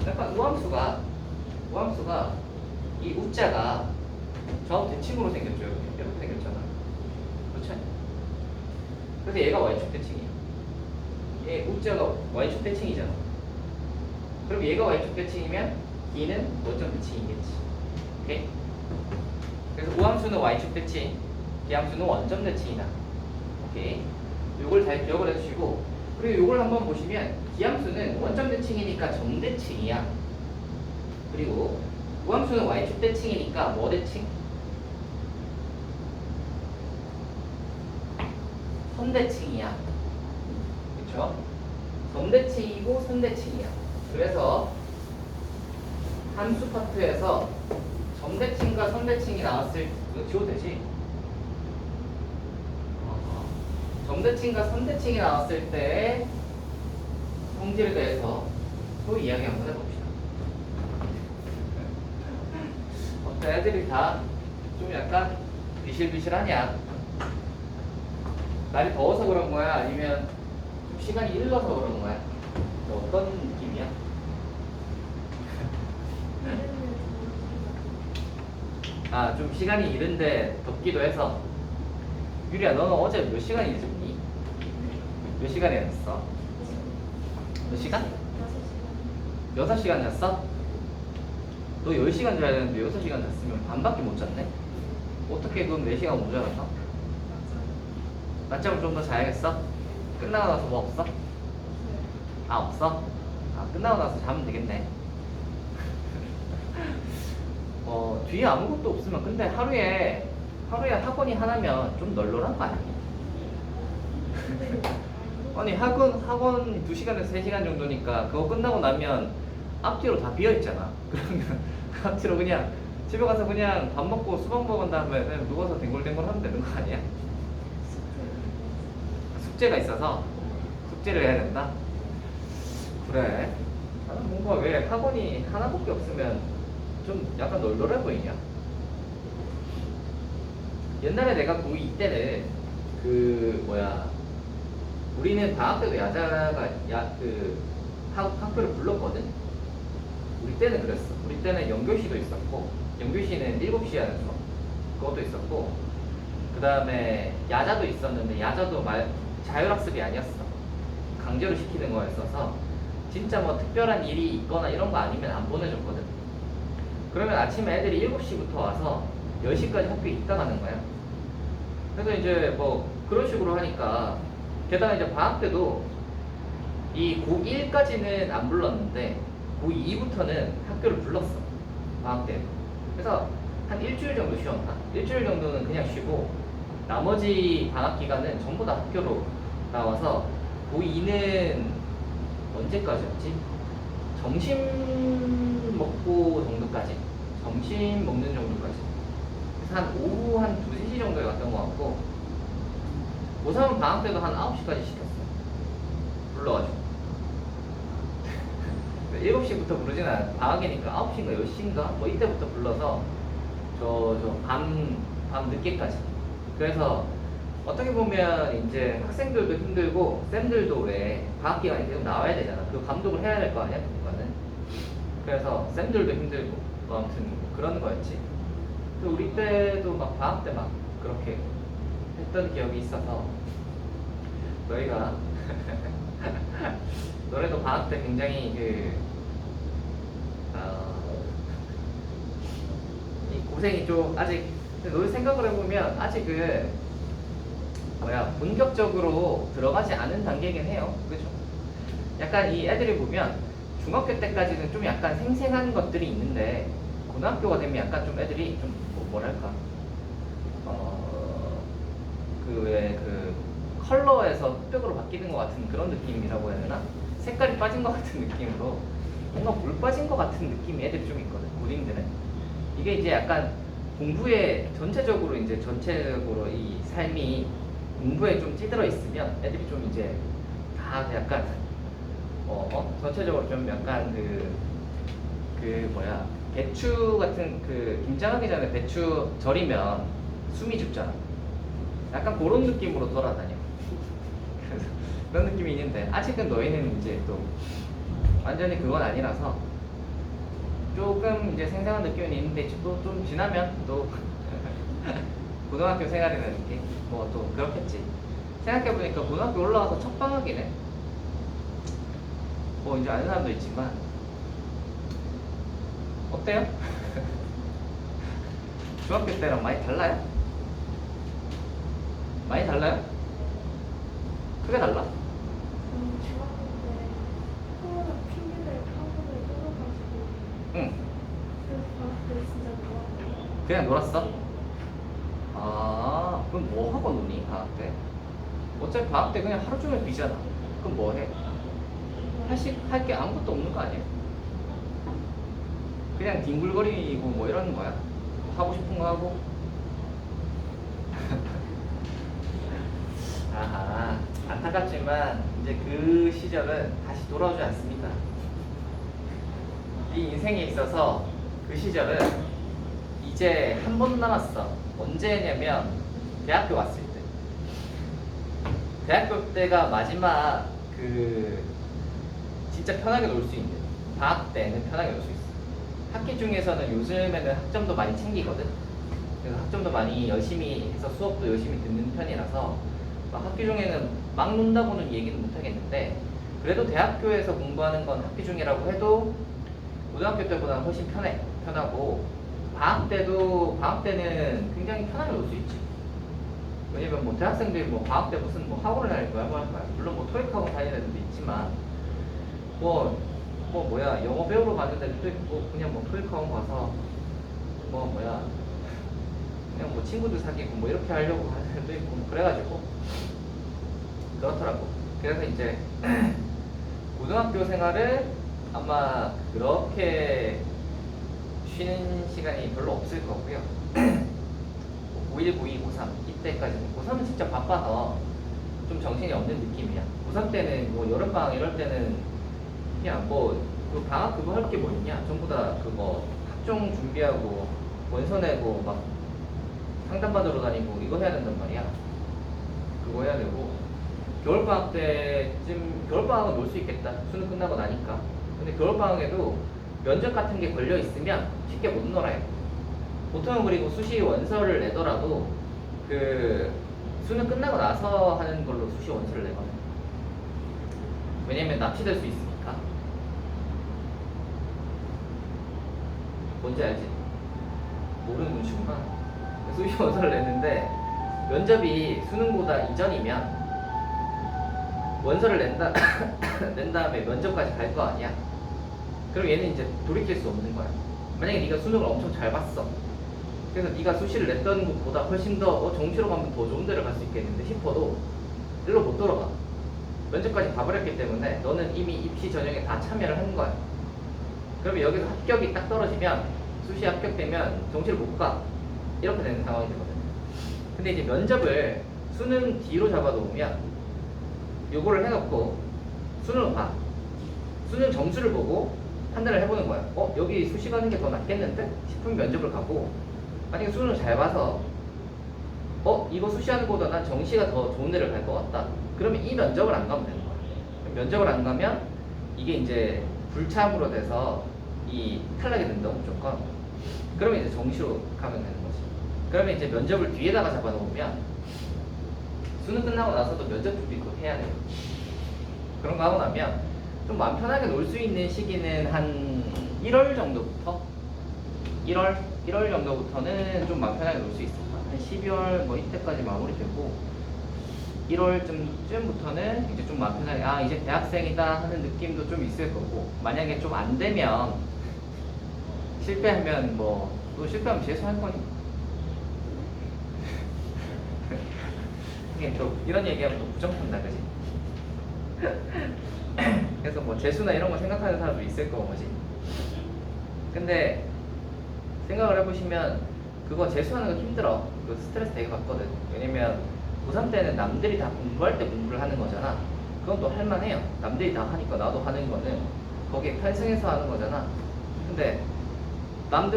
약간 우함수가 이 우자가 좌우 대칭으로 생겼죠. 이렇게 생겼잖아. 그렇죠? 그래서 얘가 y축 대칭이야. 얘 우자가 y축 대칭이잖아. 그럼 얘가 y축 대칭이면 얘는 원점 대칭이겠지. 오케이? 그래서 우함수는 y축 대칭, 기함수는 원점 대칭이다. 오케이? 요걸 잘 기억을 해주시고, 그리고 요걸 한번 보시면 기함수는 원점 대칭이니까 정대칭이야. 그리고 우함수는 y축 대칭이니까 뭐 대칭? 선대칭이야. 그쵸? 정대칭이고 선대칭이야. 그래서 함수 파트에서 정대칭과 선대칭이 나왔을 이거 지워도 되지? 정대칭과 선대칭이 나왔을 때 성질에 대해서 또 이야기 한번 해봅시다. 어떤 애들이 다 좀 약간 비실비실하냐? 날이 더워서 그런 거야? 아니면 좀 시간이 일러서 그런 거야? 어떤 느낌이야? 좀 시간이 이른데 덥기도 해서. 유리야, 너는 어제 몇 시간 일했니? 몇 시간 일했어? 몇 시간? 6시간 잤어? 너 10시간 자야 되는데 6시간 잤으면 반밖에 못 잤네? 어떻게 그럼 4시간 모자랐어? 낮잠을 좀 더 자야겠어? 끝나고 나서 뭐 없어? 없어? 끝나고 나서 자면 되겠네. 뒤에 아무것도 없으면 근데 하루에 학원이 하나면 좀 널널한 거 아니야? 아니 학원 2시간에서 3시간 정도니까 그거 끝나고 나면 앞뒤로 다 비어있잖아. 그러면 앞뒤로 그냥 집에 가서 그냥 밥 먹고 수박 먹은 다음에 그냥 누워서 뒹굴뒹굴 하면 되는 거 아니야? 숙제가 있어서 숙제를 해야 된다? 그래. 나는 뭔가 왜 학원이 하나밖에 없으면 좀 약간 널널해 보이냐? 옛날에 내가 고2 때는 우리는 방학 때도 야자가 학교를 불렀거든. 우리 때는 그랬어. 우리 때는 연교시도 있었고, 연교시는 7시에 하는 수업 그것도 있었고, 그 다음에 야자도 있었는데 야자도 자율학습이 아니었어. 강제로 시키는 거였어서 진짜 뭐 특별한 일이 있거나 이런 거 아니면 안 보내줬거든. 그러면 아침에 애들이 7시부터 와서 10시까지 학교에 있다 가는 거야. 그래서 이제 뭐 그런 식으로 하니까, 게다가 이제 방학 때도 이 고1까지는 안 불렀는데 고2부터는 학교를 불렀어. 방학 때. 그래서 한 일주일 정도 쉬었나? 일주일 정도는 그냥 쉬고 나머지 방학 기간은 전부 다 학교로 나와서 고2는 언제까지였지? 점심 먹고 정도까지, 점심 먹는 정도까지. 그래서 한 오후 한 2, 3시 정도에 갔던 것 같고, 고3은 방학 때도 한 9시까지 시켰어요. 불러가지고. 7시부터 부르진 않아. 방학이니까 9시인가 10시인가? 뭐 이때부터 불러서 밤 늦게까지. 그래서 어떻게 보면 이제 학생들도 힘들고 쌤들도 왜 방학 기간에 계속 나와야 되잖아. 그 감독을 해야 될 거 아니야, 누군가는. 그래서 쌤들도 힘들고 뭐 아무튼 그런 거였지. 또 우리 때도 막 방학 때 막 그렇게 했던 기억이 있어서 너희가 너네도 방학 때 굉장히 이 고생이 좀 아직 너희 생각을 해보면 아직은 본격적으로 들어가지 않은 단계이긴 해요. 그죠? 약간 이 애들이 보면 중학교 때까지는 좀 약간 생생한 것들이 있는데 고등학교가 되면 약간 좀 애들이 좀 뭐랄까 그 컬러에서 흑백으로 바뀌는 것 같은 그런 느낌이라고 해야 되나? 색깔이 빠진 것 같은 느낌으로 뭔가 물 빠진 것 같은 느낌이 애들이 좀 있거든. 고딩들은 이게 이제 약간 공부에 전체적으로 이 삶이 공부에 좀 찌들어 있으면 애들이 좀 이제 다 약간 전체적으로 좀 약간 배추 같은 김장하기 전에 배추 절이면 숨이 죽잖아. 약간 그런 느낌으로 돌아다녀. 그래서 그런 느낌이 있는데 아직은 너희는 이제 또 완전히 그건 아니라서 조금 이제 생생한 느낌은 있는데 또 좀 지나면 또 고등학교 생활이라는 게 뭐 또 그렇겠지. 생각해보니까 고등학교 올라가서 첫 방학이네. 뭐 이제 아는 사람도 있지만 어때요? 중학교 때랑 많이 달라요? 많이 달라요? 크게 달라? 중학교 때 코로나 핑계대고 학원을 끊어가지고 응. 그래서 방학 때 진짜 좋았어요. 그냥 놀았어? 아, 그럼 뭐 하고 노니, 방학 때? 어차피 방학 때 그냥 하루 종일 비잖아. 그럼 뭐 해? 할 게 아무것도 없는 거 아니야? 그냥 뒹굴거리고 뭐 이러는 거야? 하고 싶은 거 하고? 아하, 안타깝지만 이제 그 시절은 다시 돌아오지 않습니다. 네 인생에 있어서 그 시절은 이제 한 번 남았어. 언제냐면 대학교 왔을 때. 대학교 때가 마지막 진짜 편하게 놀 수 있는, 방학 때는 편하게 놀 수 있어. 학기 중에서는 요즘에는 학점도 많이 챙기거든. 그래서 학점도 많이 열심히 해서 수업도 열심히 듣는 편이라서 막 학기 중에는 막 논다고는 얘기는 못 하겠는데, 그래도 대학교에서 공부하는 건 학기 중이라고 해도 고등학교 때보다 훨씬 편하고, 방학 때는 굉장히 편하게 놀 수 있지. 왜냐면 뭐 대학생들이 뭐 방학 때 무슨 뭐 학원을 다닐 거야, 뭐 할 거야. 물론 뭐 토익 학원 다니는 애들도 있지만 영어 배우러 가는 애들도 있고, 그냥 뭐 토익 학원 가서 그냥 뭐 친구들 사귀고 뭐 이렇게 하려고 하는 애들도 있고, 뭐 그래가지고 그렇더라고. 그래서 이제 고등학교 생활을 아마 그렇게 쉬는 시간이 별로 없을 거고요. 5일, 9일, 고3 이때까지는, 고3은 진짜 바빠서 좀 정신이 없는 느낌이야. 고3 때는 뭐 여름방학 이럴 때는 그냥 그 방학 그거 할 게 뭐 있냐? 전부 다 그거 학종 준비하고 원서 내고 막 상담받으러 다니고 이거 해야 된단 말이야. 그거 해야 되고, 겨울방학은 놀 수 있겠다. 수능 끝나고 나니까. 근데 겨울방학에도 면접 같은 게 걸려 있으면 쉽게 못 놀아요. 보통은 그리고 수시 원서를 내더라도 수능 끝나고 나서 하는 걸로 수시 원서를 내거든. 왜냐면 납치될 수 있으니까. 뭔지 알지? 모르는 눈치구나. 수시 원서를 냈는데 면접이 수능보다 이전이면 원서를 낸 다음에 면접까지 갈 거 아니야. 그럼 얘는 이제 돌이킬 수 없는 거야. 만약에 네가 수능을 엄청 잘 봤어. 그래서 네가 수시를 냈던 것보다 훨씬 더 정시로 가면 더 좋은 데를 갈 수 있겠는데 싶어도 일로 못 돌아가. 면접까지 가버렸기 때문에 너는 이미 입시 전형에 다 참여를 한 거야. 그러면 여기서 합격이 딱 떨어지면 수시 합격되면 정시를 못 가. 이렇게 되는 상황이 되거든. 근데 이제 면접을 수능 뒤로 잡아놓으면 요거를 해놓고 수능을 봐. 수능 점수를 보고 판단을 해보는 거야. 여기 수시 가는 게 더 낫겠는데? 싶으면 면접을 가고, 만약에 수능을 잘 봐서 이거 수시하는 것보다 난 정시가 더 좋은 데를 갈 것 같다. 그러면 이 면접을 안 가면 되는 거야. 면접을 안 가면 이게 이제 불참으로 돼서 이 탈락이 된다고 무조건. 그러면 이제 정시로 가면 되는 거지. 그러면 이제 면접을 뒤에다가 잡아놓으면 수능 끝나고 나서도 면접 준비 꼭 해야 돼요. 그런 거 하고 나면 좀 마음 편하게 놀 수 있는 시기는 한 1월 정도부터 1월 정도부터는 좀 마음 편하게 놀 수 있을 거야. 한 12월 뭐 이때까지 마무리되고 1월쯤부터는 이제 좀 마음 편하게 이제 대학생이다 하는 느낌도 좀 있을 거고, 만약에 좀 안 되면 실패하면 또 실패하면 재수할 거니. 이게 또 이런 얘기하면 또 부정한다, 그지? 그래서 뭐 재수나 이런 거 생각하는 사람도 있을 거고, 뭐지? 근데 생각을 해보시면 그거 재수하는 거 힘들어. 그 스트레스 되게 받거든. 왜냐면 고3 때는 남들이 다 공부할 때 공부를 하는 거잖아. 그건 또 할만해요. 남들이 다 하니까 나도 하는 거는 거기에 편승해서 하는 거잖아. 근데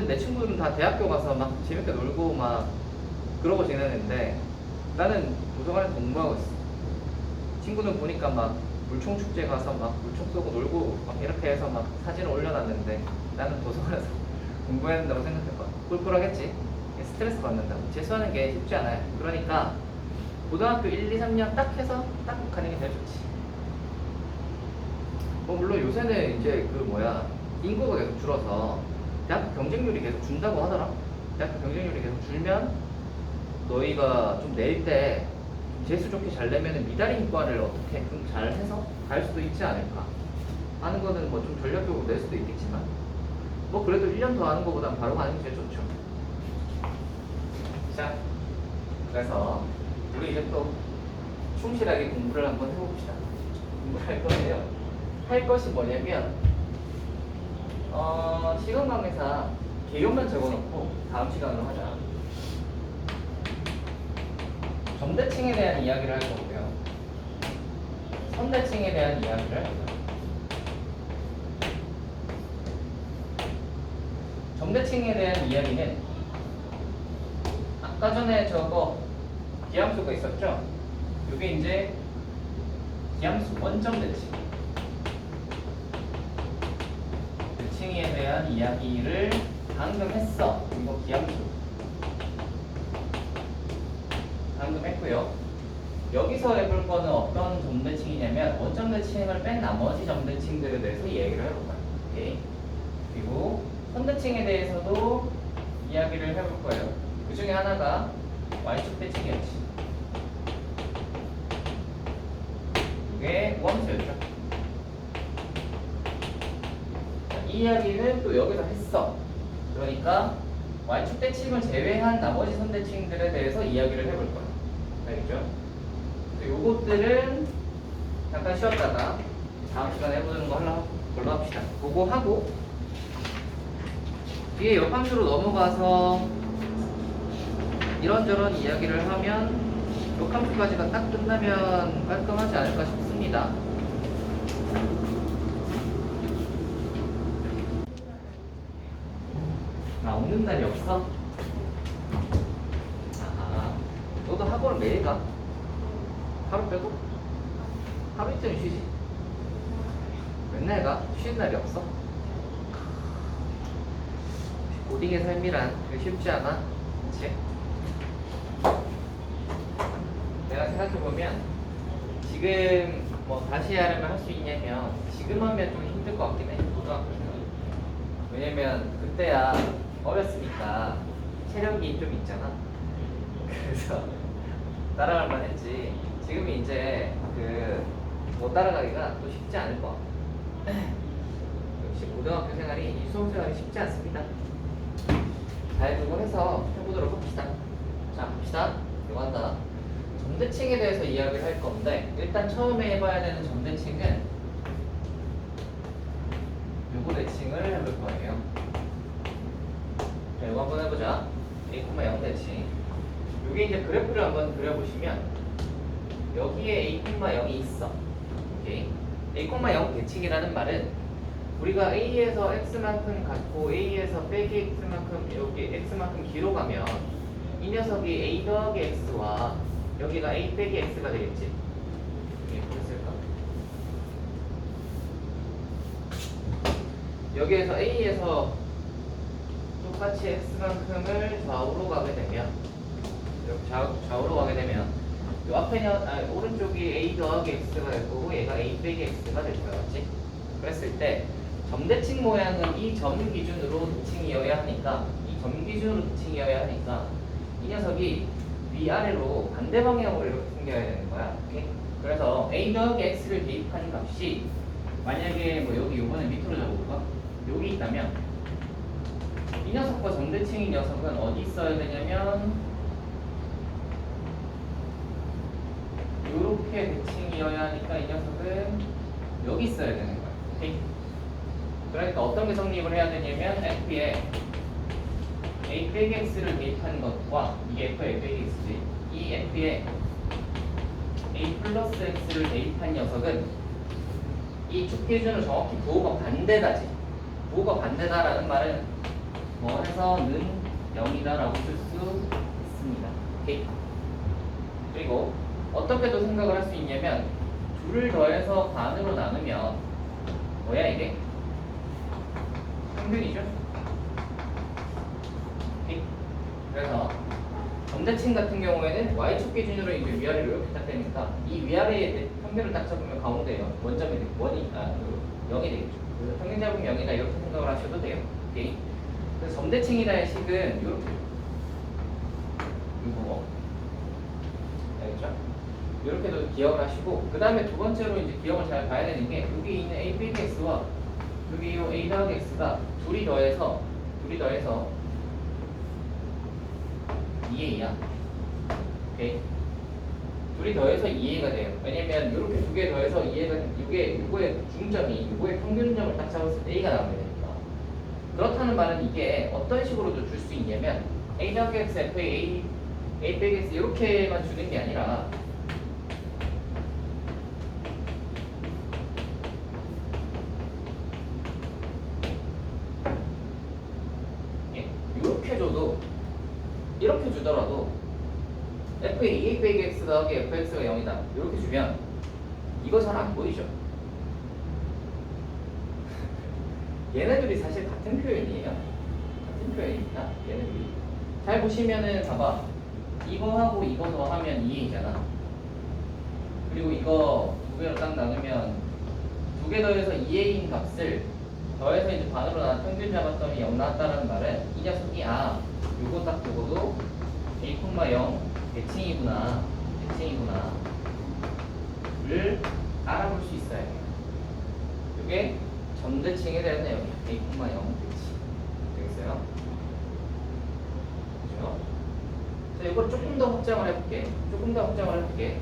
내 친구들은 다 대학교 가서 막 재밌게 놀고 막 그러고 지내는데 나는 도서관에서 공부하고 있어. 친구는 보니까 막 물총 축제 가서 막 물총 쏘고 놀고 막 이렇게 해서 막 사진을 올려놨는데 나는 도서관에서 공부해야 된다고 생각해봐. 꿀꿀하겠지? 스트레스 받는다고. 재수하는 게 쉽지 않아요. 그러니까 고등학교 1, 2, 3년 딱 해서 딱 가는 게 제일 좋지. 물론 요새는 이제 인구가 계속 줄어서 대학교 경쟁률이 계속 준다고 하더라. 대학교 경쟁률이 계속 줄면 너희가 좀 낼 때 재수 좋게 잘 내면은 미달인과를 어떻게 좀 잘 해서 갈 수도 있지 않을까 하는 거는 뭐 좀 전략적으로 낼 수도 있겠지만 그래도 1년 더 하는 것보단 바로 가는 게 제일 좋죠. 자, 그래서 우리 이제 또 충실하게 공부를 한번 해봅시다. 공부를 할 건데요. 할 것이 뭐냐면 시간 관계상 개요만 적어놓고 다음 시간으로 하자. 점대칭에 대한 이야기를 할 거고요. 선대칭에 대한 이야기를 할 거예요. 점대칭에 대한 이야기는 아까 전에 저거 기함수가 있었죠? 이게 이제 기함수 원점 대칭. 대칭에 대한 이야기를 방금 했어. 이거 기함수. 방금 했고요. 여기서 해볼 거는 어떤 점대칭이냐면 원점 대칭을 뺀 나머지 점대칭들에 대해서 얘기를 해볼 거예요. 오케이. 그리고 선대칭에 대해서도 이야기를 해볼 거예요. 그 중에 하나가 Y축 대칭이었지. 이게 우함수였죠. 이 이야기는 또 여기서 했어. 그러니까 Y축 대칭을 제외한 나머지 선대칭들에 대해서 이야기를 해볼 거예요. 알겠죠? 요것들은 잠깐 쉬었다가 다음 시간에 해보는 걸로 합시다. 그거 하고 뒤에 역함수로 넘어가서 이런저런 이야기를 하면 역함수까지가 딱 끝나면 깔끔하지 않을까 싶습니다. 오는 날이 없어? 너도 학원을 매일 가? 하루 빼고? 하루 이틀은 쉬지? 맨날 가? 쉬는 날이 없어? 고딩의 삶이란 되게 쉽지 않아? 그치? 내가 생각해보면 지금 다시 하려면 할 수 있냐면 지금 하면 좀 힘들 것 같긴 해. 고등학교는. 왜냐면 그때야 어렸으니까 체력이 좀 있잖아. 그래서 따라갈 만 했지. 지금이 이제 못 따라가기가 또 쉽지 않을 것 같아. 역시 고등학교 생활이 이 수험 생활이 쉽지 않습니다. 잘 두고 해서 해보도록 합시다. 자, 봅시다. 이거 한다. 점대칭에 대해서 이야기를 할 건데 일단 처음에 해봐야 되는 점대칭은 요거 대칭을 해볼 거예요. 자, 이거 한번 해보자. a, 0 대칭. 요게 이제 그래프를 한번 그려보시면 여기에 a, 0이 있어. 오케이. a, 0 대칭이라는 말은 우리가 a에서 x만큼 갖고 a에서 빼기 x만큼 여기 x만큼 뒤로 가면 이 녀석이 a 더하기 x와 여기가 a 빼기 x가 되겠지. 이게 됐을까? 여기에서 a에서 똑같이 x만큼을 좌우로 가게 되면 이렇게 좌우로 가게 되면 이 앞에는 오른쪽이 a 더하기 x가 될 거고 얘가 a 빼기 x가 될 거야, 맞지? 그랬을 때 점대칭 모양은 이 점 기준으로 대칭이어야 하니까 이 점 기준으로 대칭이어야 하니까 이 녀석이 위아래로 반대 방향으로 이렇게 생겨야 되는 거야. 오케이? 그래서 a 더하기 x를 대입한 값이 만약에 뭐 여기 요번에 밑으로 적어볼까? 여기 있다면 이 녀석과 점대칭인 녀석은 어디 있어야 되냐면 이렇게 대칭이어야 하니까 이 녀석은 여기 있어야 되는 거야. 오케이? 그러니까 어떤 게 성립을 해야 되냐면 f에 a 빼기 x를 대입한 것과 이게 f의 빼기 x지. 이 f에 a 플러스 x를 대입한 녀석은 이 축 기준으로 정확히 부호가 반대다지. 부호가 반대다라는 말은 뭐 해서는 0이다라고 쓸 수 있습니다. 오케이? 그리고 어떻게도 생각을 할 수 있냐면 둘을 더해서 반으로 나누면 뭐야 이게? 평균이죠? 오케이? 그래서 점대칭 같은 경우에는 y축 기준으로 이제 위아래로 이렇게 딱 되니까 이 위아래의 평균을 딱 잡으면 가운데 원점이 되고 원이 0이 되겠죠. 그래서 평균 잡으면 0이다 이렇게 생각을 하셔도 돼요. 오케이? 그래서 점대칭이다의 식은 이렇게 이거 알겠죠? 이렇게도 기억을 하시고 그 다음에 두 번째로 이제 기억을 잘 봐야 되는 게 여기 있는 a 빼기 x와 여기 이 a 더하기 x가 둘이 더해서 2a야. 오케이? 둘이 더해서 2a가 돼요. 왜냐면 이렇게 두 개 더해서 2a가 이거의 중점이 이거의 평균점을 딱 잡았을 때 a가 나오게 되니까. 그렇다는 말은 이게 어떤 식으로도 줄 수 있냐면 a 더하기 x f에 a 빼기 x 이렇게만 주는 게 아니라 이렇게 주더라도 f의 a 빼기 x 더하기 fx가 0이다 이렇게 주면 이거 잘 안 보이죠? 얘네들이 사실 같은 표현이에요. 같은 표현입니다. 얘네들이 잘 보시면은 봐봐 이거하고 이거 더하면 2a잖아. 그리고 이거 두 개로 딱 나누면 두 개 더해서 2a인 값을 더해서 이제 반으로 나눠 평균 잡았더니 0 나왔다는 말은 이 녀석이 요거 딱 보고도 a, 0 대칭이구나 를 알아볼 수 있어야 해요. 이게 점대칭에 대한 내용이에요. a, 0 대칭 되겠어요? 그죠? 자, 이거 조금 더 확장을 해볼게.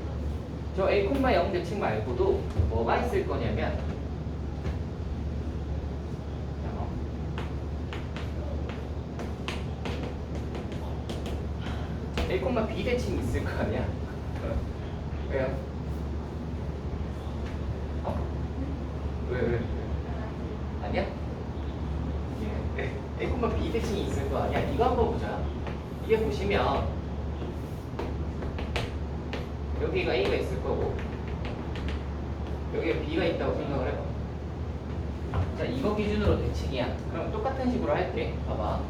저 a, 0 대칭 말고도 뭐가 있을 거냐면 a, b 대칭이 있을 거 아니야? 왜요? 왜? 아니야? 예. a, b 대칭이 있을 거 아니야? 이거 한번 보자. 이게 보시면 여기가 a가 있을 거고 여기에 b가 있다고 생각을 해봐. 자, 이거 기준으로 대칭이야. 그럼 똑같은 식으로 할게. 봐봐.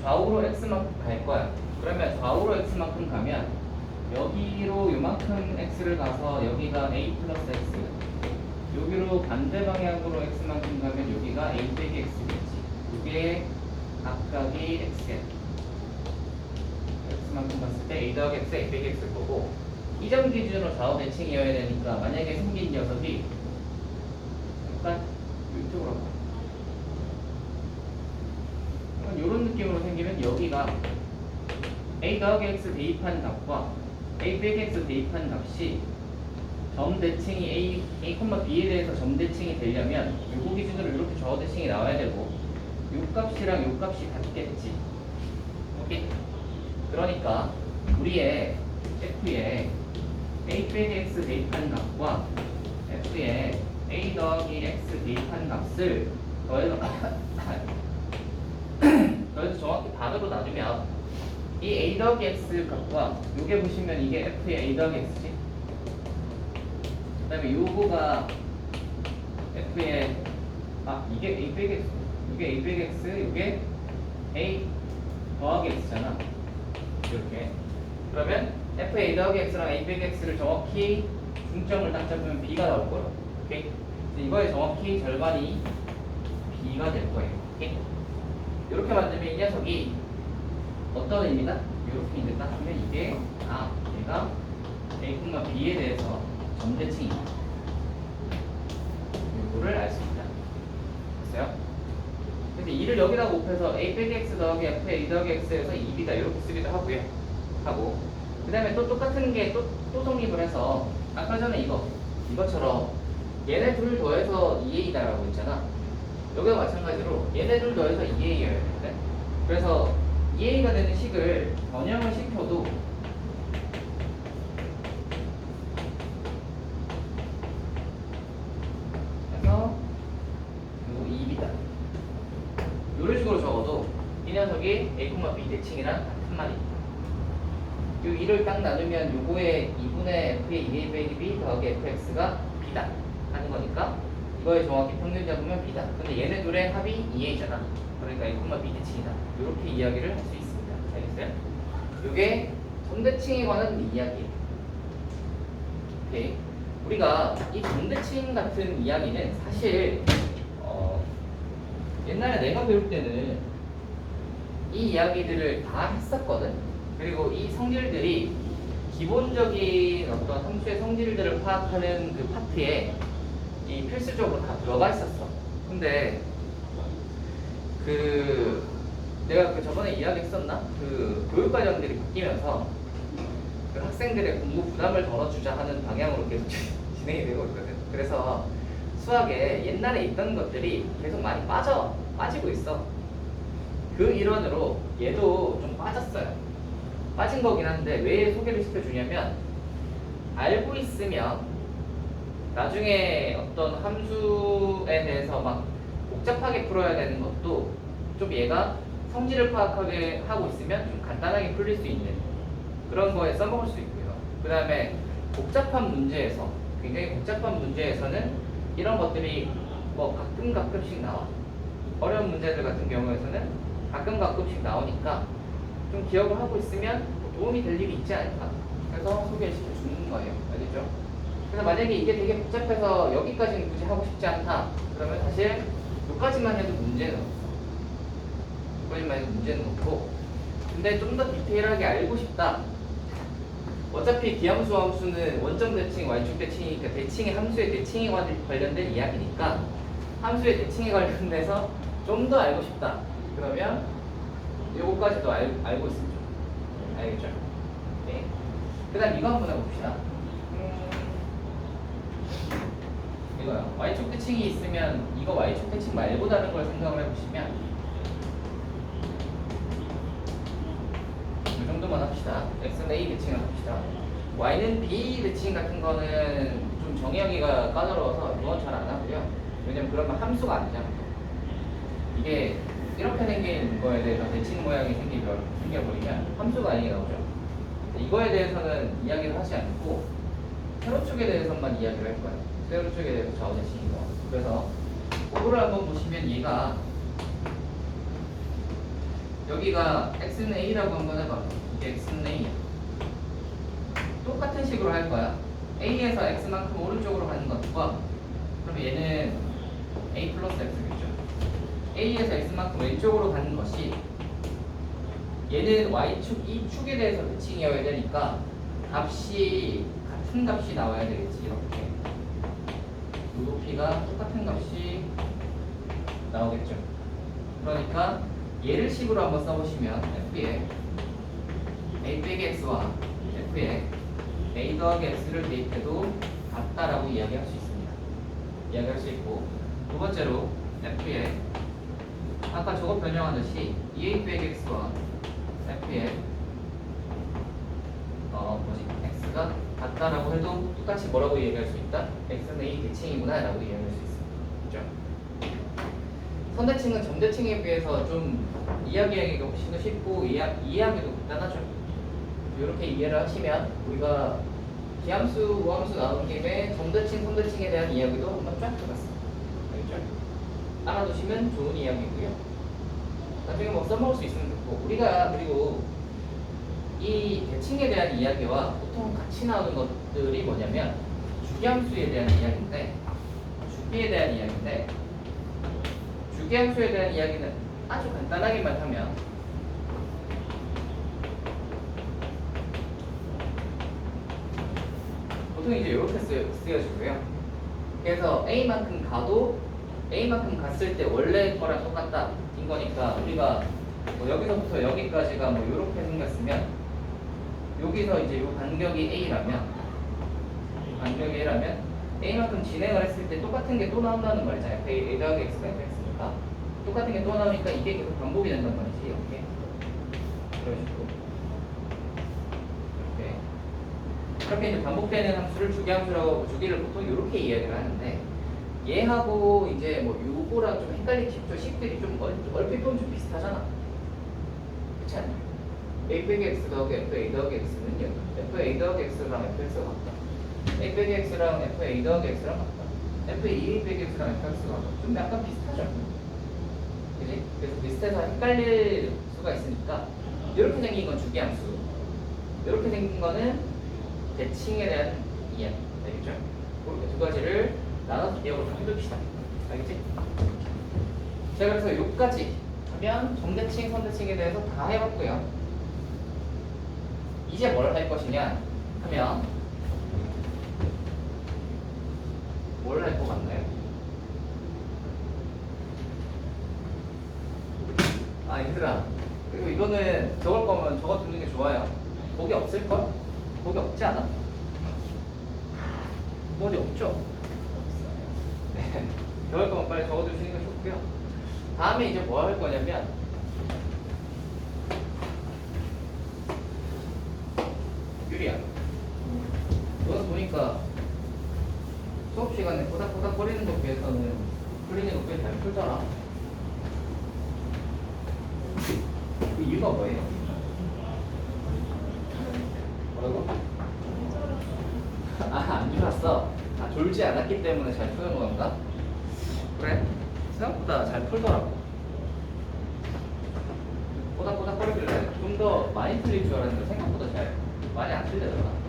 좌우로 x만큼 갈 거야. 그러면 좌우로 x만큼 가면 여기로 요만큼 x를 가서 여기가 a 플러스 x 여기로 반대 방향으로 x만큼 가면 여기가 a 빼기 x겠지. 이게 각각이 x야. x만큼 갔을 때 a 더하기 x, a 빼기 x일 거고 이 점 기준으로 좌우 대칭이어야 되니까 만약에 생긴 녀석이 약간 이쪽으로 가. 이런 느낌으로 생기면 여기 여기가 a 더하기 x 대입한 값과 a 빼기 x 대입한 값이 점 대칭이 a, b에 대해서 점 대칭이 되려면 요거 기준으로 이렇게 저 대칭이 나와야 되고 요 값이랑 요 값이 같겠지. 오케이? 그러니까 우리의 f의 a 빼기 x 대입한 값과 f의 a 더하기 x 대입한 값을 더해서 정확히 반으로 나누면 이 a 더하기 x 값과 요게 보시면 이게 f의 a 더하기 x지. 그 다음에 요거가 f의 이게 a 빼기 x, 이게 a 빼기 x, 이게 a 더하기 x잖아. 이렇게. 그러면 f의 a 더하기 x랑 a 빼기 x를 정확히 중점을 딱 잡으면 b가 나올 거예요. 오케이? 이거의 정확히 절반이 b가 될 거예요. 오케이? 이렇게 만들면 이 녀석이 어떤 의미다? 이렇게 이제 딱 하면 이게 얘가 a, b에 대해서 점대칭이다. 이거를 알 수 있다. 됐어요? 근데 이를 여기다 곱해서 a 빼기 x 더하기 f a 더하기 x에서 2b다 이렇게 쓰기도 하고요. 하고 그 다음에 또 똑같은 게 또 성립을 해서 아까 전에 이것처럼 얘네 둘 더해서 2a다라고 했잖아. 여기가 마찬가지로 얘네 둘 더해서 2a여야 되는데 그래서 2a가 되는 식을 변형을 시켜도 그래서 요거 2b다 이런 식으로 적어도 이 녀석이 a, b 대칭이랑 같은 말입니다. 요 2를 딱 나누면 요거의 2분의 f의 2a 빼기 b 더하기 fx가 b다 하는 거니까 이거의 정확히 평균 잡으면 b다. 근데 얘네 둘의 합이 2a잖아. 그러니까 a, b 대칭이다. 이렇게 이야기를 할 수 있습니다. 알겠어요? 요게 점대칭에 관한 이야기예요. 오케이. 우리가 이 점대칭 같은 이야기는 사실 옛날에 내가 배울 때는 이 이야기들을 다 했었거든. 그리고 이 성질들이 기본적인 어떤 함수의 성질들을 파악하는 그 파트에 이 필수적으로 다 들어가 있었어. 근데 내가 저번에 이야기했었나? 교육과정들이 바뀌면서 그 학생들의 공부 부담을 덜어주자 하는 방향으로 계속 진행이 되고 있거든. 그래서 수학에 옛날에 있던 것들이 계속 많이 빠지고 있어. 그 일환으로 얘도 좀 빠졌어요. 빠진 거긴 한데 왜 소개를 시켜주냐면 알고 있으면 나중에 어떤 함수에 대해서 막 복잡하게 풀어야 되는 것도 좀 얘가 성질을 파악하게 하고 있으면 좀 간단하게 풀릴 수 있는 그런 거에 써먹을 수 있고요. 그 다음에 굉장히 복잡한 문제에서는 이런 것들이 뭐 가끔씩 나와. 어려운 문제들 같은 경우에서는 가끔씩 나오니까 좀 기억을 하고 있으면 도움이 될 일이 있지 않을까. 그래서 소개를 시켜주는 거예요. 알겠죠? 그래서 만약에 이게 되게 복잡해서 여기까지는 굳이 하고 싶지 않다. 그러면 사실 여기까지만 해도 문제는 없어. 여기까지만 해도 문제는 없고. 근데 좀 더 디테일하게 알고 싶다. 어차피 기함수 함수는 원점 대칭, y축 대칭이니까 대칭의 함수의 대칭에 관련된 이야기니까 함수의 대칭에 관련돼서 좀 더 알고 싶다. 그러면 요거까지도 알고 있으면 좋아요. 알겠죠? 네. 그 다음 이거 한번 해봅시다. 이거요. y축 대칭이 있으면 이거 y축 대칭 말고 다른 걸 생각을 해보시면 이 정도만 합시다. x는 a 대칭을 합시다. y는 b 대칭 같은 거는 좀 정의하기가 까다로워서 이건 잘 안 하고요. 왜냐면 그러면 함수가 아니잖아. 이게 이렇게 생긴 거에 대해서 대칭 모양이 생겨버리면 함수가 아니게 나오죠. 이거에 대해서는 이야기를 하지 않고 세로축에 대해서만 이야기를 할 거예요. 세로축에 대해서 좌우대칭인 거. 그래서 그거를 한번 보시면 얘가 여기가 x는 a라고 한번 해봐. 이게 x는 a. 똑같은 식으로 할 거야. a에서 x만큼 오른쪽으로 가는 것과 그러면 얘는 a 플러스 x겠죠. a에서 x만큼 왼쪽으로 가는 것이 얘는 y축, 이 축에 대해서 대칭이어야 되니까 같은 값이 나와야 되겠지. 이렇게 높이가 똑같은 값이 나오겠죠. 그러니까 얘를 식으로 한번 써보시면 f에 a 빼기 x와 f에 a 더하기 x를 대입해도 같다라고 이야기할 수 있습니다. 이야기할 수 있고, 두 번째로 f에 아까 저거 변형하듯이 2a 빼기 x와 f에 x가 같다라고 해도 똑같이 뭐라고 이야기할 수 있다? x는 a 대칭이구나 라고 이야기할 수 있습니다. 그렇죠? 선대칭은 점대칭에 비해서 좀 이야기하기가 훨씬 더 쉽고 이해하기도 간단하죠. 이렇게 이해를 하시면 우리가 기함수, 우함수 나온 김에 점대칭, 선대칭에 대한 이야기도 한번 쫙 해봤습니다. 알겠죠? 알아두시면 좋은 이야기고요. 나중에 뭐 써먹을 수 있으면 좋고, 우리가 그리고 이 대칭에 대한 이야기와 보통 같이 나오는 것들이 뭐냐면 주기함수에 대한 이야기인데, 주기함수에 대한 이야기는 아주 간단하게만 하면 보통 이제 이렇게 쓰여지고요. 그래서 A만큼 가도 A만큼 갔을 때 원래 거랑 똑같다 인 거니까, 우리가 뭐 여기서부터 여기까지가 뭐 이렇게 생겼으면 여기서 이제 이 간격이 A라면 A만큼 진행을 했을 때 똑같은 게 또 나온다는 말이잖아요. A 더하기 X가 X니까 똑같은 게 또 나오니까 이게 계속 반복이 된단 말이지. 이렇게 이런 식으로 이렇게 이제 반복되는 함수를 주기함수라고, 주기를 보통 이렇게 이야기를 하는데, 얘하고 이제 뭐 요거랑 좀 헷갈리기 쉽죠. 식들이 좀 얼핏 보면 좀 비슷하잖아. 그렇지 않나? a 빼기 x 더하기 f a 더하기 x는요, f a 더하기 x랑 f x가 같다. a 빼기 x랑 f a 더하기 x랑 같다. f a 빼기 x랑 f x가 같다. 좀 약간 비슷하죠. 그지? 그래서 비슷해서 헷갈릴 수가 있으니까 이렇게 생긴 건 주기함수, 이렇게 생긴 거는 대칭에 대한 이야기. 알겠죠? 이렇게 두 가지를 나눠서 기억을 좀 해둡시다. 알겠지? 자, 그래서 여기까지 하면 정대칭, 선대칭에 대해서 다 해봤고요. 이제 뭘 할 것이냐 하면, 뭘 할 것 같나요? 얘들아, 그리고 이거는 적을 거면 적어 두는 게 좋아요. 거기 없을걸? 거기 없지 않아? 어디 없죠? 네. 적을 거면 빨리 적어 두시는 게 좋고요. 다음에 이제 뭐 할 거냐면, 유리야, 너는 보니까 수업 시간에 꼬닥꼬닥 거리는 것 비해서는 풀리는 거 꽤 잘 풀더라. 그 이유가 뭐예요? 뭐라고? 안 졸았어? 졸지 않았기 때문에 잘 푸는 건가? 그래? 생각보다 잘 풀더라고. 꼬닥꼬닥 거리길래 좀 더 많이 풀릴 줄 알았는데 생각보다 잘 많이 안 풀리더라.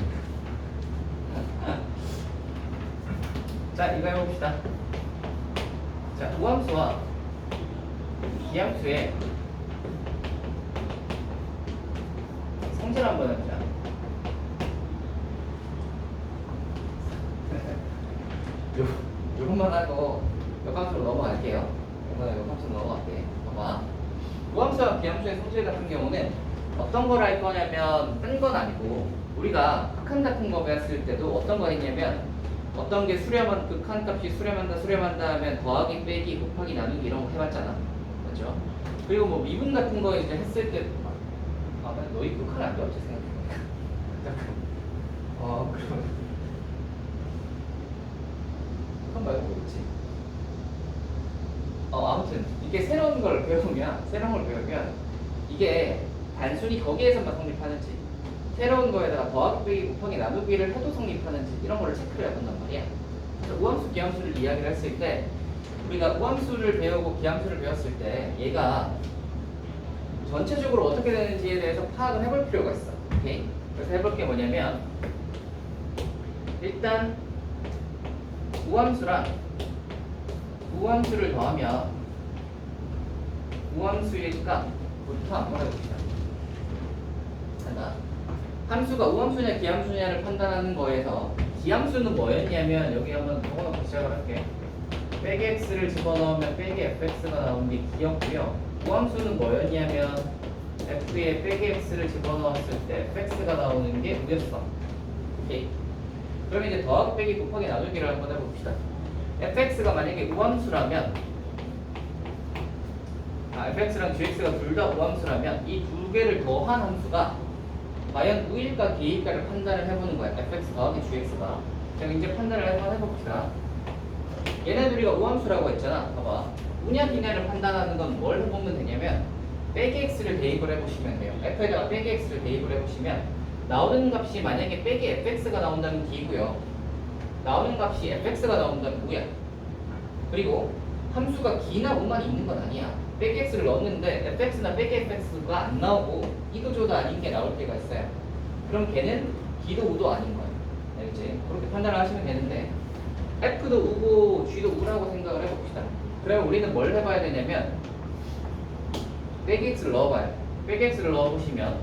자, 이거 해봅시다. 자, 우함수와 기함수의 성질 한번 해보자. 요것만 하고 역함수로 넘어갈게요. 이번에 역함수로 넘어갈게. 봐봐. 우함수와 기함수의 성질 같은 경우는 어떤 걸 할 거냐면, 뜬 건 아니고, 우리가 극한 같은 거 배웠을 때도 어떤 거 했냐면, 어떤 게 수렴한, 극한 값이 수렴한다 하면 더하기, 빼기, 곱하기, 나누기 이런 거 해봤잖아. 맞죠? 그리고 뭐 미분 같은 거 이제 했을 때, 너희 극한 안 배웠지 생각해보니까. 잠깐. 그러면 극한 말고 뭐였지? 아무튼 이게 새로운 걸 배우면 이게 단순히 거기에서만 성립하는지, 새로운 거에다가 더하기, 빼기, 곱하기, 나누기를 해도 성립하는지 이런 거를 체크를 해본단 말이야. 그래서 우함수, 기함수를 이야기를 했을 때, 우리가 우함수를 배우고 기함수를 배웠을 때 얘가 전체적으로 어떻게 되는지에 대해서 파악을 해볼 필요가 있어. 오케이? 그래서 해볼 게 뭐냐면, 일단 우함수를 더하면 우함수의 값부터 한번 해봅시다. 함수가 우함수냐 기함수냐를 판단하는 거에서 기함수는 뭐였냐면, 여기 한번 적어놓고 시작을 할게. 빼기 x를 집어넣으면 빼기 fx가 나오는 게 기였고요. 우함수는 뭐였냐면 f에 빼기 x를 집어넣었을 때 fx가 나오는 게 우였어. 오케이. 그럼 이제 더하기 빼기 곱하기 나누기를 한번 해봅시다. fx가 만약에 우함수라면 fx랑 gx가 둘 다 우함수라면 이 두 개를 더한 함수가 과연 우일까 기일까를 판단을 해보는 거야. fx 더하기 gx가. 그럼 이제 판단을 한번 해봅시다. 얘네 둘이가 우함수라고 했잖아. 봐봐. 우냐 기냐를 판단하는 건 뭘 해보면 되냐면 빼기 x를 대입을 해보시면 돼요. f에다가 빼기 x를 대입을 해보시면 나오는 값이 만약에 빼기 fx가 나온다면 d고요. 나오는 값이 fx가 나온다면 우야. 그리고 함수가 기나 우만 있는 건 아니야. 빼기 x를 넣었는데 fx나 빼기 fx가 안 나오고 이도저도 아닌 게 나올 때가 있어요. 그럼 걔는 기도 우도 아닌 거야. 알겠지? 그렇게 판단을 하시면 되는데 f도 우고 g도 우라고 생각을 해봅시다. 그러면 우리는 뭘 해봐야 되냐면 빼기 x를 넣어봐요. 빼기 x를 넣어보시면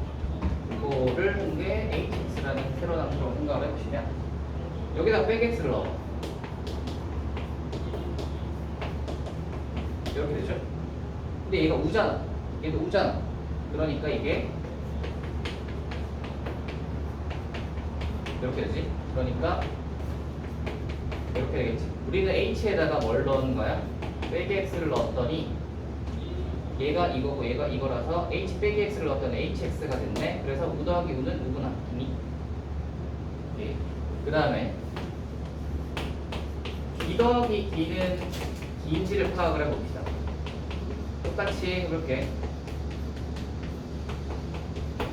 이거를 한 게 hx라는 새로운 함수라고 생각을 해보시면 여기다 빼기 x를 넣어. 이렇게 되죠. 근데 얘가 우잖아. 얘도 우잖아. 그러니까 이게 이렇게 되지. 그러니까 이렇게 되겠지. 우리는 h에다가 뭘 넣는 거야? 빼기 x를 넣었더니 얘가 이거고 얘가 이거라서 h 빼기 x를 넣었더니 hx가 됐네. 그래서 우 더하기 우는 우구나. 그 다음에 기 더하기 기는 기인지를 파악을 해봅시다. 똑같이 이렇게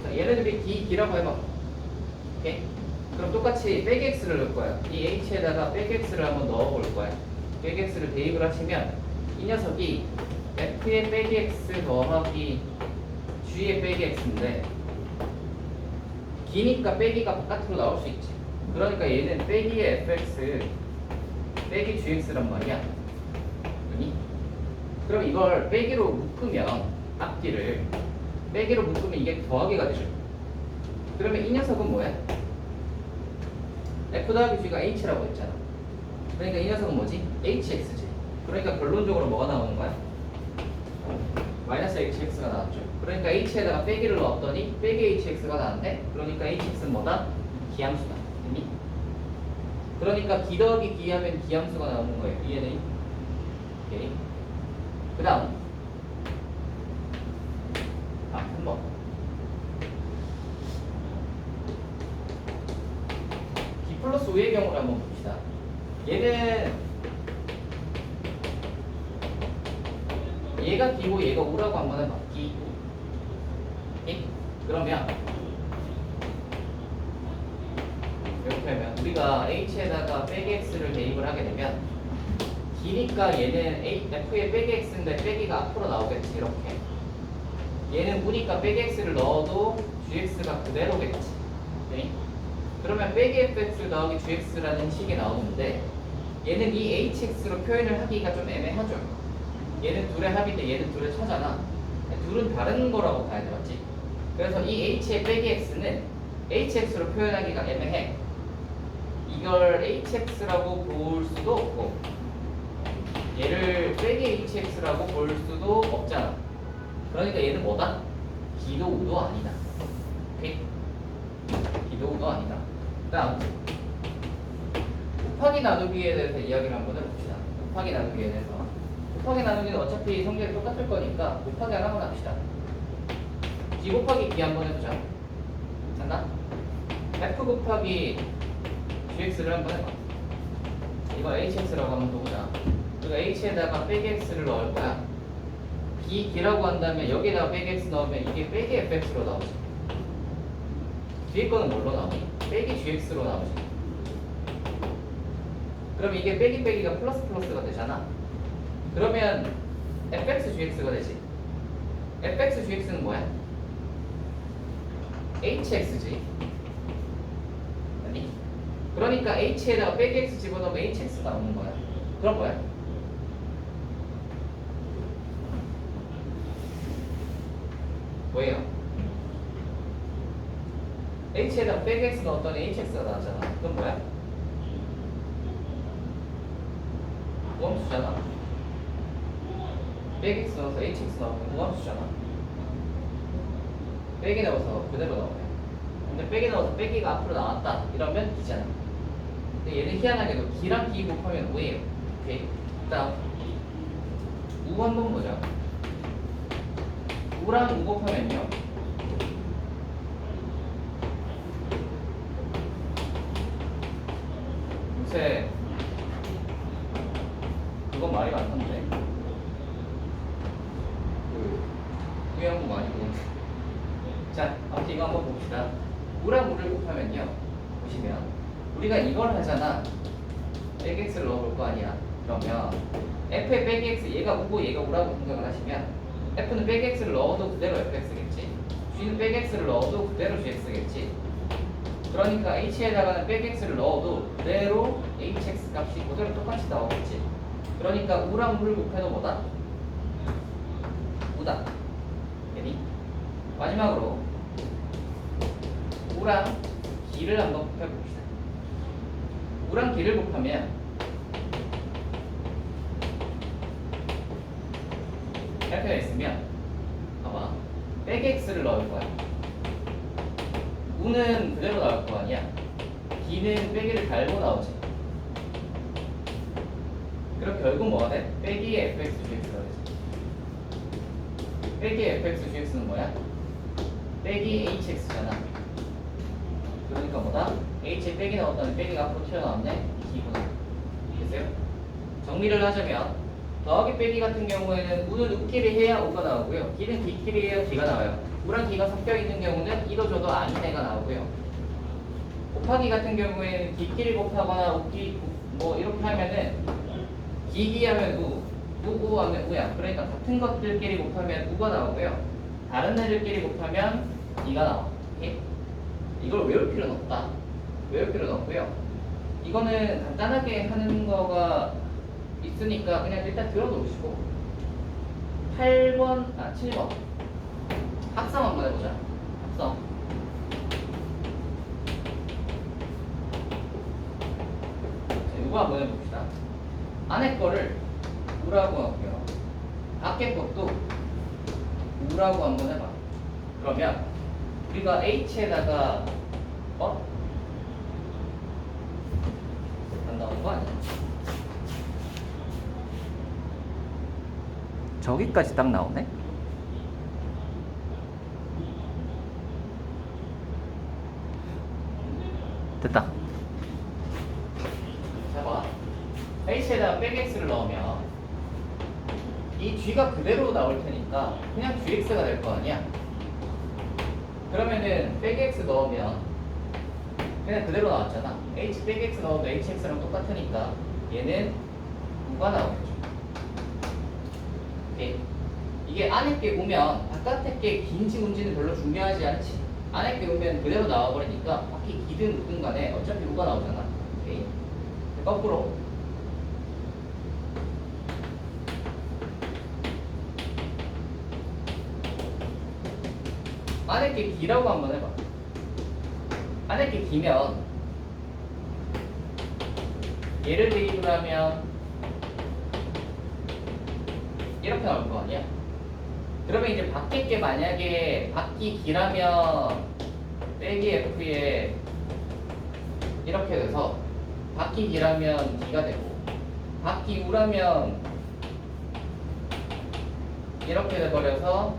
자, 얘네들이 기라고 해봐. 오케이? 그럼 똑같이 빼기 x를 넣을 거야. 이 h에다가 빼기 x를 한번 넣어볼 거야. 빼기 x를 대입을 하시면 이 녀석이 f의 빼기 x 더하기 g의 빼기 x인데 기니까 빼기가 바깥으로 나올 수 있지. 그러니까 얘는 빼기의 fx 빼기 gx란 말이야. 그니? 그럼 이걸 빼기로 묶으면 앞뒤를 빼기로 묶으면 이게 더하기가 되죠. 그러면 이 녀석은 뭐야? f 더하기 g가 h라고 했잖아. 그러니까 이 녀석은 뭐지? hx지. 그러니까 결론적으로 뭐가 나오는 거야? 마이너스 hx가 나왔죠. 그러니까 h에다가 빼기를 넣었더니 빼기 hx가 나왔는데 그러니까 hx는 뭐다? 기함수다. 됐니? 그러니까 기 더하기 기하면 기함수가 나오는 거예요. 이해되니? 오케이. 그 다음 3번 기 플러스 우의 경우를 한번 봅시다. 얘는 얘가 기고 얘가 우라고 한번 해봐. 기. 오케이? 그러면 이렇게 하면 우리가 h에다가 빼기 x를 대입을 하게 되면 기니까 얘는 f의 빼기 x인데 빼기가 앞으로 나오겠지. 이렇게 얘는 우니까 빼기 x를 넣어도 gx가 그대로겠지. 오케이? 그러면 빼기 fx 더하기 gx라는 식이 나오는데 얘는 이 hx로 표현을 하기가 좀 애매하죠. 얘는 둘의 합인데 얘는 둘의 차잖아. 둘은 다른 거라고 봐야 돼. 맞지? 그래서 이 h의 빼기 x는 hx로 표현하기가 애매해. 이걸 hx라고 볼 수도 없고 얘를 빼기 hx라고 볼 수도 없잖아. 그러니까 얘는 뭐다? 기도 우도 아니다. 오케이? 기도 우도 아니다. 다음 곱하기 나누기에 대해서 이야기를 한번 해봅시다. 곱하기 나누기에 대해서 곱하기 나누기는 어차피 성질이 똑같을 거니까 곱하기 하나만 합시다. 기 곱하기 기 한번 해보자. 됐나? f 곱하기 gx를 한번 해봐. 이거 hx라고 한번 둬보자. 우리가 h에다가 빼기 x를 넣을 거야. 기라고 한다면 여기다가 빼기 x 넣으면 이게 빼기 fx로 나오지. 뒤에 거는 뭘로 나오니? 빼기 gx로 나오지. 그럼 이게 빼기 빼기가 플러스 플러스가 되잖아. 그러면 fx gx가 되지. fx gx는 뭐야? hx지. 아니? 그러니까 h에다가 빼기 x 집어넣으면 hx 나오는 거야. 그럼 뭐야? 뭐예요? h에다가 빼기 x 넣었더니 hx가 나왔잖아. 그럼 뭐야? 우함수잖아. 빼기 x 넣어서 hx 나오면 무함수잖아. 빼기 넣어서 그대로 나오네. 근데 빼기 넣어서 빼기가 앞으로 나왔다 이러면 기잖아. 근데 얘는 희한하게도 기랑 기 곱하면 5예요. 오케이. 다음 우 한번 보자. 우랑 우 곱하면요. 요새 그건 말이 많던데. 우영구 많이 보는데. 자, 아무튼 이거 한번 봅시다. 우랑 우를 곱하면요. 보시면 우리가 이걸 하잖아. 빼기 x를 넣어볼 거 아니야. 그러면 f에 빼기 x 얘가 우고 얘가 우라고 생각을 하시면 f는 빼기 x를 넣어도 그대로 fx겠지. g는 빼기 x를 넣어도 그대로 gx겠지. 그러니까 h에다가는 빼기 x를 넣어도 그대로 hx 값이 그대로 똑같이 나오겠지. 그러니까 우랑 우를 곱해도 뭐다? 우다. 괜히 마지막으로 우랑 기를 한번 곱해봅시다. 우랑 기를 곱하면 이렇게 돼 있으면 봐봐. 빼기 x를 넣을 거야. 우는 그대로 나올 거 아니야. 기는 빼기를 달고 나오지. 그럼 결국 뭐가 돼? 빼기 fx gx가 되지. 빼기 fx gx는 뭐야? 빼기 hx잖아. 그러니까 뭐다? h에 빼기 나왔다는 빼기가 앞으로 튀어나왔네. 기구나. 됐어요? 정리를 하자면 더하기 빼기 같은 경우에는 우는 우끼리 해야 우가 나오고요. 기는 기끼리 해야 기가 나와요. 우랑 기가 섞여 있는 경우는 이도 저도 아닌 애가 나오고요. 곱하기 같은 경우에는 기끼리 곱하거나 우끼 뭐 이렇게 하면은 기기하면 우고 하면 우야. 그러니까 같은 것들끼리 곱하면 우가 나오고요. 다른 애들끼리 곱하면 기가 나와. 오케이? 이걸 외울 필요는 없다. 외울 필요는 없고요. 이거는 간단하게 하는 거가 있으니까 그냥 일단 들어놓으시고 7번 합성 한번 해보자. 합성. 이거 한번 해봅시다. 안에 거를 우라고 할게요. 밖에 것도 우라고 한번 해봐. 그러면 우리가 h에다가 안 나오는 거 아니야? 저기까지 딱 나오네? 됐다. 자 봐. h에다가 빼기 x를 넣으면 이 g가 그대로 나올 테니까 그냥 gx가 될 거 아니야? 그러면은 빼기 x 넣으면 그냥 그대로 나왔잖아. h 빼기 x 넣어도 hx랑 똑같으니까 얘는 우가 나오겠죠. 오케이. 이게 안에 게 오면 바깥에 게 긴지 문지는 별로 중요하지 않지. 안에 게 오면 그대로 나와버리니까 바퀴 기든 우든 간에 어차피 우가 나오잖아. 오케이. 거꾸로 안에 게 기라고 한번 해봐. 안에 게 기면 얘를 대입을 하면 이렇게 나올 거 아니야? 그러면 이제 밖에 게 만약에 밖이 기라면 빼기 f에 이렇게 돼서 밖이 기라면 기가 되고 밖이 우라면 이렇게 돼버려서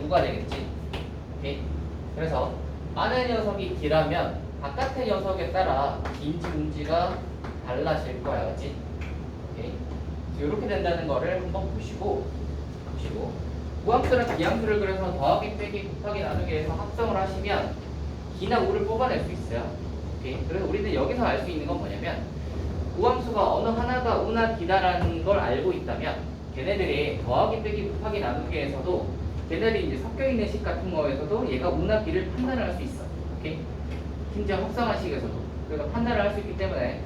우가 되겠지. 오케이? 그래서 안의 녀석이 기라면 바깥의 녀석에 따라 긴지 운지가 달라질 거야, 그렇지? 오케이? 이렇게 된다는 거를 한번 보시고 우함수랑 기함수를 그래서 더하기 빼기 곱하기 나누기 해서 합성을 하시면 기나 우를 뽑아낼 수 있어요. 오케이? 그래서 우리는 여기서 알 수 있는 건 뭐냐면 우함수가 어느 하나가 우나 기다라는 걸 알고 있다면 걔네들이 더하기 빼기 곱하기 나누기에서도 걔네들이 이제 섞여 있는 식 같은 거에서도 얘가 우나 기를 판단을 할 수 있어. 오케이? 심지어 합성한 식에서도 그러니까 판단을 할 수 있기 때문에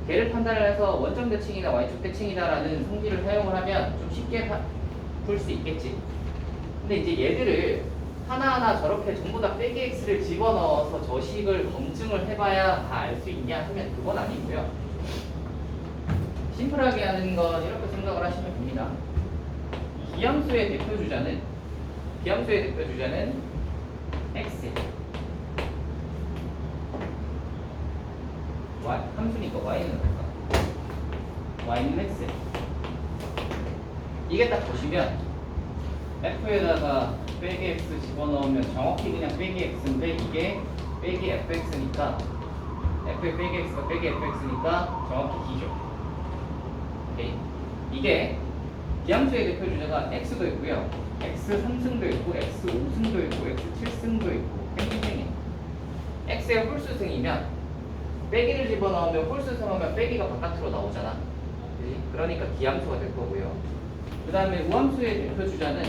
걔를 판단을 해서 원점 대칭이나 y축 대칭이다라는 성질을 사용을 하면 좀 쉽게 풀 수 있겠지. 근데 이제 얘들을 하나하나 저렇게 전부 다 빼기 x를 집어넣어서 저 식을 검증을 해봐야 다 알 수 있냐 하면 그건 아니고요. 심플하게 하는 건 이렇게 생각을 하시면 됩니다. 비함수의 대표 주자는 x. y 함수니까 y는 뭘까? y는 x. 이게 딱 보시면 f에다가 빼기 x 집어넣으면 정확히 그냥 빼기 x인데 이게 빼기 fx니까 f의 빼기 x가 빼기 fx니까 정확히 d죠. 오케이. 이게 비함수의 대표 주자가 x도 있고요, x 3승도 있고, x 5승도 있고, x 7승도 있고, 팽팽팽해. x의 홀수승이면 빼기를 집어넣으면 홀수승하면 빼기가 바깥으로 나오잖아. 그치? 그러니까 기함수가 될 거고요. 그 다음에 우함수의 대표 주자는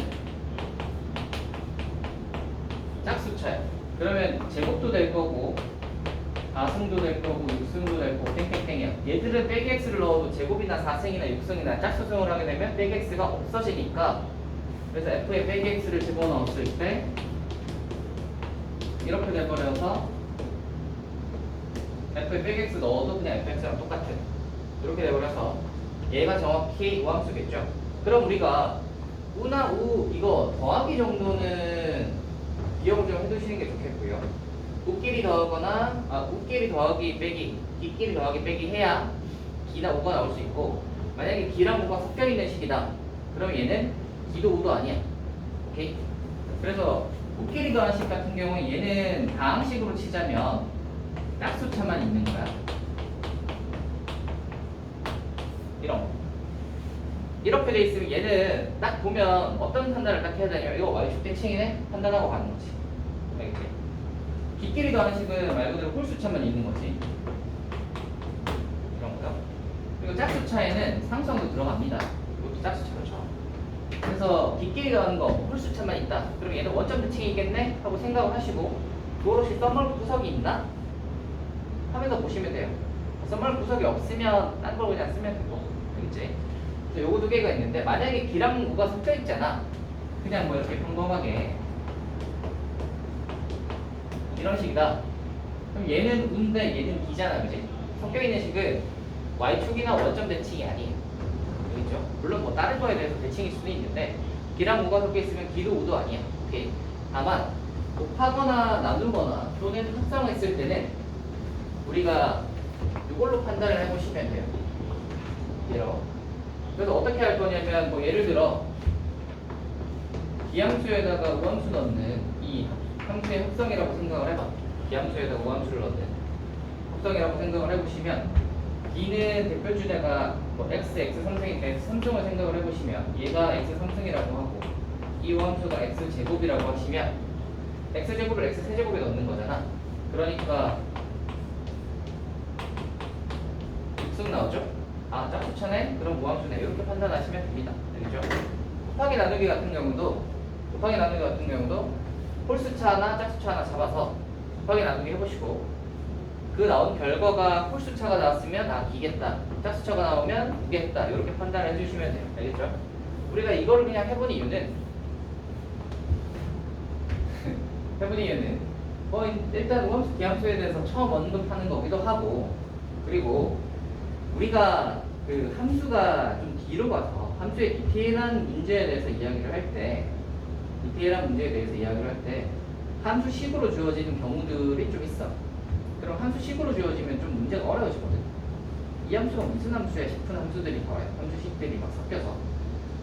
짝수차야. 그러면 제곱도 될 거고 4승도 될 거고 6승도 될 거고 땡땡땡이야. 얘들은 빼기 x를 넣어도 제곱이나 4승이나 6승이나 짝수승을 하게 되면 빼기 x가 없어지니까, 그래서 f에 빼기 x를 집어넣었을 때 이렇게 돼버려서 f에 빼기 x 넣어도 그냥 fx랑 똑같은 이렇게 돼버려서 얘가 정확히 우함수겠죠. 그럼 우리가 우나 우 이거 더하기 정도는 기억을 좀 해두시는 게 좋겠고요. 우끼리 더하거나 우끼리 더하기 빼기, 기끼리 더하기 빼기 해야 기나 우가 나올 수 있고, 만약에 기랑 우가 섞여 있는 식이다 그럼 얘는 기도 우도 아니야. 오케이? 그래서 우끼리 더한 식 같은 경우는 얘는 다항식으로 치자면 짝수차만 있는 거야. 이런 거. 이렇게 돼 있으면 얘는 딱 보면 어떤 판단을 딱 해야 되냐면 이거 y축 대칭이네? 판단하고 가는 거지. 알겠지? 기끼리 더하는 식은 말 그대로 홀수차만 있는 거지. 이런 거요. 그리고 짝수차에는 상수항도 들어갑니다. 이것도 짝수차로 쳐. 그래서 기끼리 더하는 거 홀수차만 있다. 그럼 얘는 원점 대칭이겠네? 하고 생각을 하시고 도로시 썸멀 구석이 있나? 하면서 보시면 돼요. 썸멀 구석이 없으면 딴 걸 그냥 쓰면 되고. 알겠지? 요거 두 개가 있는데 만약에 기랑 우가 섞여 있잖아. 그냥 뭐 이렇게 평범하게 이런 식이다. 그럼 얘는 우인데 얘는 기잖아, 그지? 섞여 있는 식은 y축이나 원점 대칭이 아니에요. 알겠죠? 물론 뭐 다른 거에 대해서 대칭일 수도 있는데 기랑 우가 섞여 있으면 기도 우도 아니야. 오케이. 다만 곱하거나 나누거나 또는 합성했을 때는 우리가 이걸로 판단을 해보시면 돼요. 이런. 그래서 어떻게 할 거냐면 뭐 예를 들어 기함수에다가 우함수 넣는 이 함수의 합성이라고 생각을 해봐. 기함수에다가 우함수를 넣는 합성이라고 생각을 해보시면 B는 대표 주자가 뭐 x, x3승이니까 x3승을 생각을 해보시면 얘가 x3승이라고 하고 이 우함수가 x제곱이라고 하시면 x제곱을 x3제곱에 넣는 거잖아. 그러니까 6승 나오죠? 아, 짝수차네? 그럼 무함수네. 이렇게 판단하시면 됩니다. 알겠죠? 곱하기 나누기 같은 경우도 홀수차 하나, 짝수차 하나 잡아서 곱하기 나누기 해보시고 그 나온 결과가 홀수차가 나왔으면 기겠다. 짝수차가 나오면 무겠다. 이렇게 판단을 해주시면 돼요. 알겠죠? 우리가 이걸 그냥 해본 이유는 일단 우함수, 기함수에 대해서 처음 언급하는 거기도 하고, 그리고 우리가 그 함수가 좀 뒤로 가서 함수의 디테일한 문제에 대해서 이야기를 할 때 함수식으로 주어지는 경우들이 좀 있어. 그럼 함수식으로 주어지면 좀 문제가 어려워지거든. 이 함수가 무슨 함수야 싶은 함수들이 더해요. 함수식들이 막 섞여서.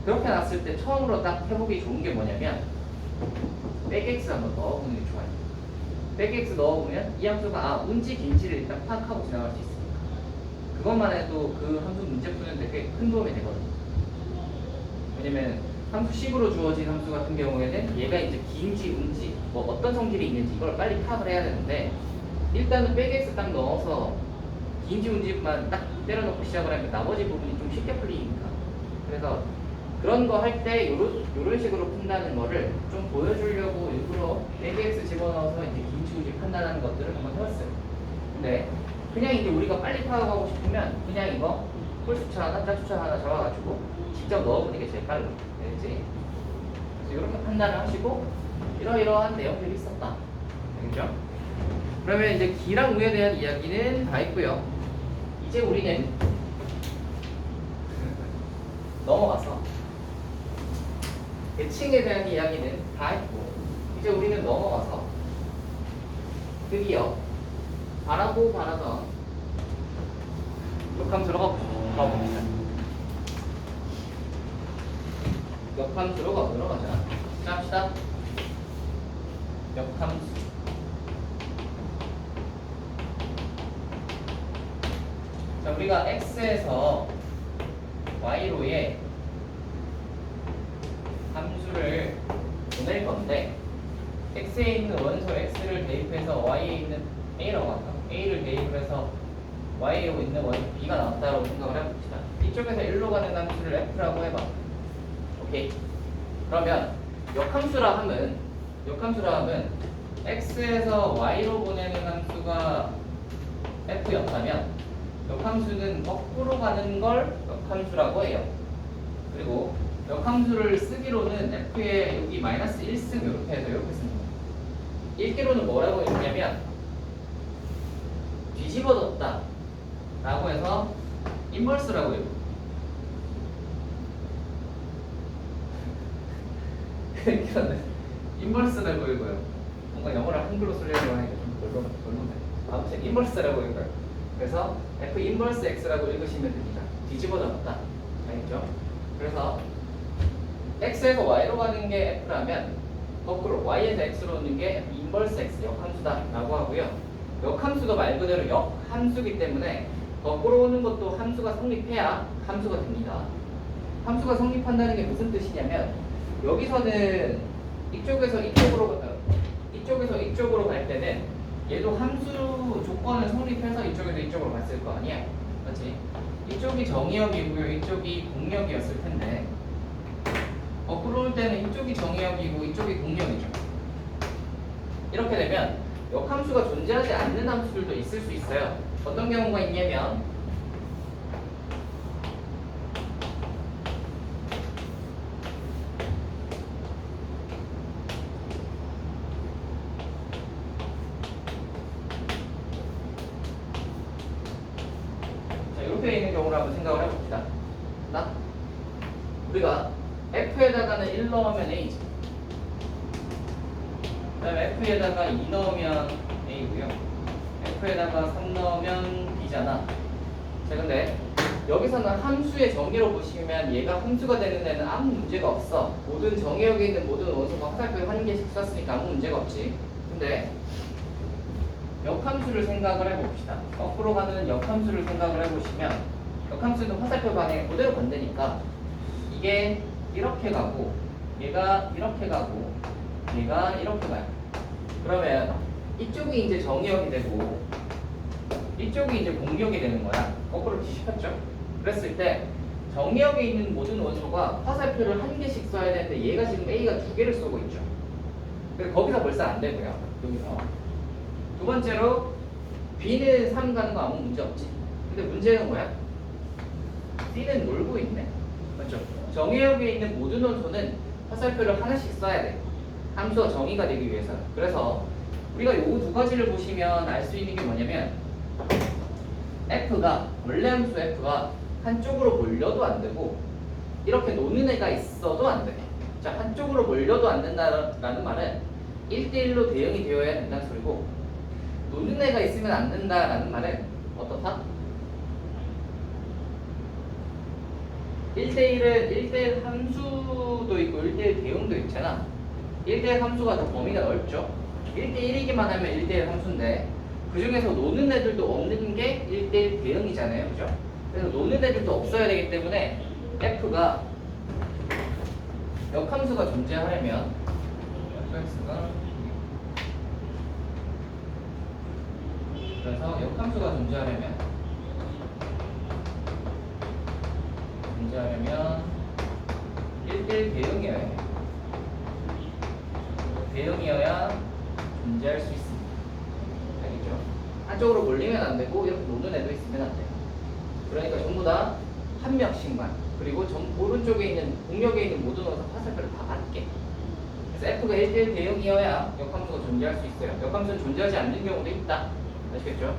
그렇게 났을 때 처음으로 딱 해보기 좋은 게 뭐냐면 빼기 x 한번 넣어보는 게 좋아요. 빼기 x 넣어보면 이 함수가 운지 긴지를 일단 파악하고 지나갈 수 있습니다. 그것만 해도 그 함수 문제 푸는데 꽤 큰 도움이 되거든요. 왜냐면 함수식으로 주어진 함수 같은 경우에는 얘가 이제 긴지 운지 뭐 어떤 성질이 있는지 이걸 빨리 파악을 해야 되는데, 일단은 빼기 x 딱 넣어서 긴지 운지만 딱 때려놓고 시작을 하면 나머지 부분이 좀 쉽게 풀리니까. 그래서 그런 거 할 때 요런 식으로 푼다는 거를 좀 보여주려고 일부러 빼기 x 집어넣어서 이제 긴지 운지 판단하는 것들을 한번 해봤어요. 근데 그냥 이제 우리가 빨리 파악하고 싶으면 그냥 이거 홀수차 하나, 짝수차 하나 잡아가지고 직접 넣어보는 게 제일 빠르고, 알겠지? 그래서 이렇게 판단을 하시고 이러이러한 내용들이 있었다. 알겠죠? 그러면 이제 기랑 우에 대한 이야기는 다 했고요. 이제 우리는 넘어가서 대칭에 대한 이야기는 다 했고 이제 우리는 넘어가서 드디어 바라던 역함수로 가봅니다. 역함수로 들어가자. 자, 합시다. 역함수. 자, 우리가 x에서 y로의 함수를 보낼 건데 x에 있는 원소 x를 대입해서 y에 있는 a라고 할까? a를 대입해서 y에 있는 원소 b가 나왔다고 생각을 해봅시다. 이쪽에서 1로 가는 함수를 f라고 해봐. 오케이. 그러면 역함수라 함은 x에서 y로 보내는 함수가 f였다면 역함수는 거꾸로 가는 걸 역함수라고 해요. 그리고 역함수를 쓰기로는 f에 여기 마이너스 1승 이렇게 해서 이렇게 씁니다. 읽기로는 뭐라고 읽냐면 뒤집어졌다 라고 해서 인버스라고 읽고 그러니까는 인버스라고 읽어요. 뭔가 영어를 한글로 쓰려고 하니까 좀 별로네. 아무튼 인버스라고 읽어요. 그래서 f 인버스 x라고 읽으시면 됩니다. 뒤집어졌다. 알겠죠? 그래서 x에서 y로 가는 게 f라면 거꾸로 y에서 x로 오는 게 f 인버스 x 역함수다 라고 하고요. 역함수가 말 그대로 역함수기 때문에 거꾸로 오는 것도 함수가 성립해야 함수가 됩니다. 함수가 성립한다는 게 무슨 뜻이냐면 여기서는 이쪽에서 이쪽으로 갈 때는 얘도 함수 조건을 성립해서 이쪽에서 이쪽으로 갔을 거 아니야? 그렇지? 이쪽이 정의역이고요, 이쪽이 공역이었을 텐데 거꾸로 올 때는 이쪽이 정의역이고 이쪽이 공역이죠. 이렇게 되면 역함수가 존재하지 않는 함수들도 있을 수 있어요. 어떤 경우가 있냐면 자, 이렇게 있는 경우를 한번 생각을 해봅시다. 우리가 f에다가는 1 넣으면 a지. 그 다음에 f에다가 2 넣으면 a고요. f에다가 3 넣으면 b잖아. 자, 근데 여기서는 함수의 정의로 보시면 얘가 함수가 되는 데는 아무 문제가 없어. 모든 정의역에 있는 모든 원소가 화살표를 한 개씩 썼으니까 아무 문제가 없지. 근데 역함수를 생각을 해봅시다. 거꾸로 가는 역함수를 생각을 해보시면 역함수는 화살표 방향이 그대로 반대니까 이게 이렇게 가고 얘가 이렇게 가고 얘가 이렇게 가요. 그러면 이쪽이 이제 정의역이 되고 이쪽이 이제 공역이 되는 거야. 거꾸로 뒤집혔죠? 그랬을 때 정의역에 있는 모든 원소가 화살표를 한 개씩 써야 되는데 얘가 지금 A가 두 개를 쏘고 있죠. 그래서 거기서 벌써 안 되고요. 여기서. 두 번째로 B는 3 가는 거 아무 문제 없지. 근데 문제는 뭐야? C는 놀고 있네. 맞죠? 정의역에 있는 모든 원소는 화살표를 하나씩 써야 돼. 함수가 정의가 되기 위해서. 그래서 우리가 이 두 가지를 보시면 알 수 있는 게 뭐냐면 F가 원래 함수 F가 한쪽으로 몰려도 안 되고 이렇게 노는 애가 있어도 안 돼. 자, 한쪽으로 몰려도 안 된다라는 말은 1대1로 대응이 되어야 된다는 소리고 노는 애가 있으면 안 된다라는 말은 어떻다? 1대1은 1대1 함수도 있고 1대1 대응도 있잖아. 1대1 함수가 더 범위가 넓죠. 1대1이기만 하면 1대1 함수인데 그 중에서 노는 애들도 없는 게 1대1 대응이잖아요. 그죠? 그래서 노는 애들도 없어야 되기 때문에 F가 역함수가 존재하려면 fx가 그래서 역함수가 존재하려면 1대1 대응이어야 해요. 대응이어야 존재할 수 있습니다. 알겠죠? 한쪽으로 몰리면 안 되고 이렇게 노는 애도 있으면 안 돼요. 그러니까 전부 다 한 명씩만 그리고 오른쪽에 있는 공역에 있는 모든 원소 화살표를 다 맞게. 그래서 F가 1대1 대응이어야 역함수가 존재할 수 있어요. 역함수는 존재하지 않는 경우도 있다. 아시겠죠?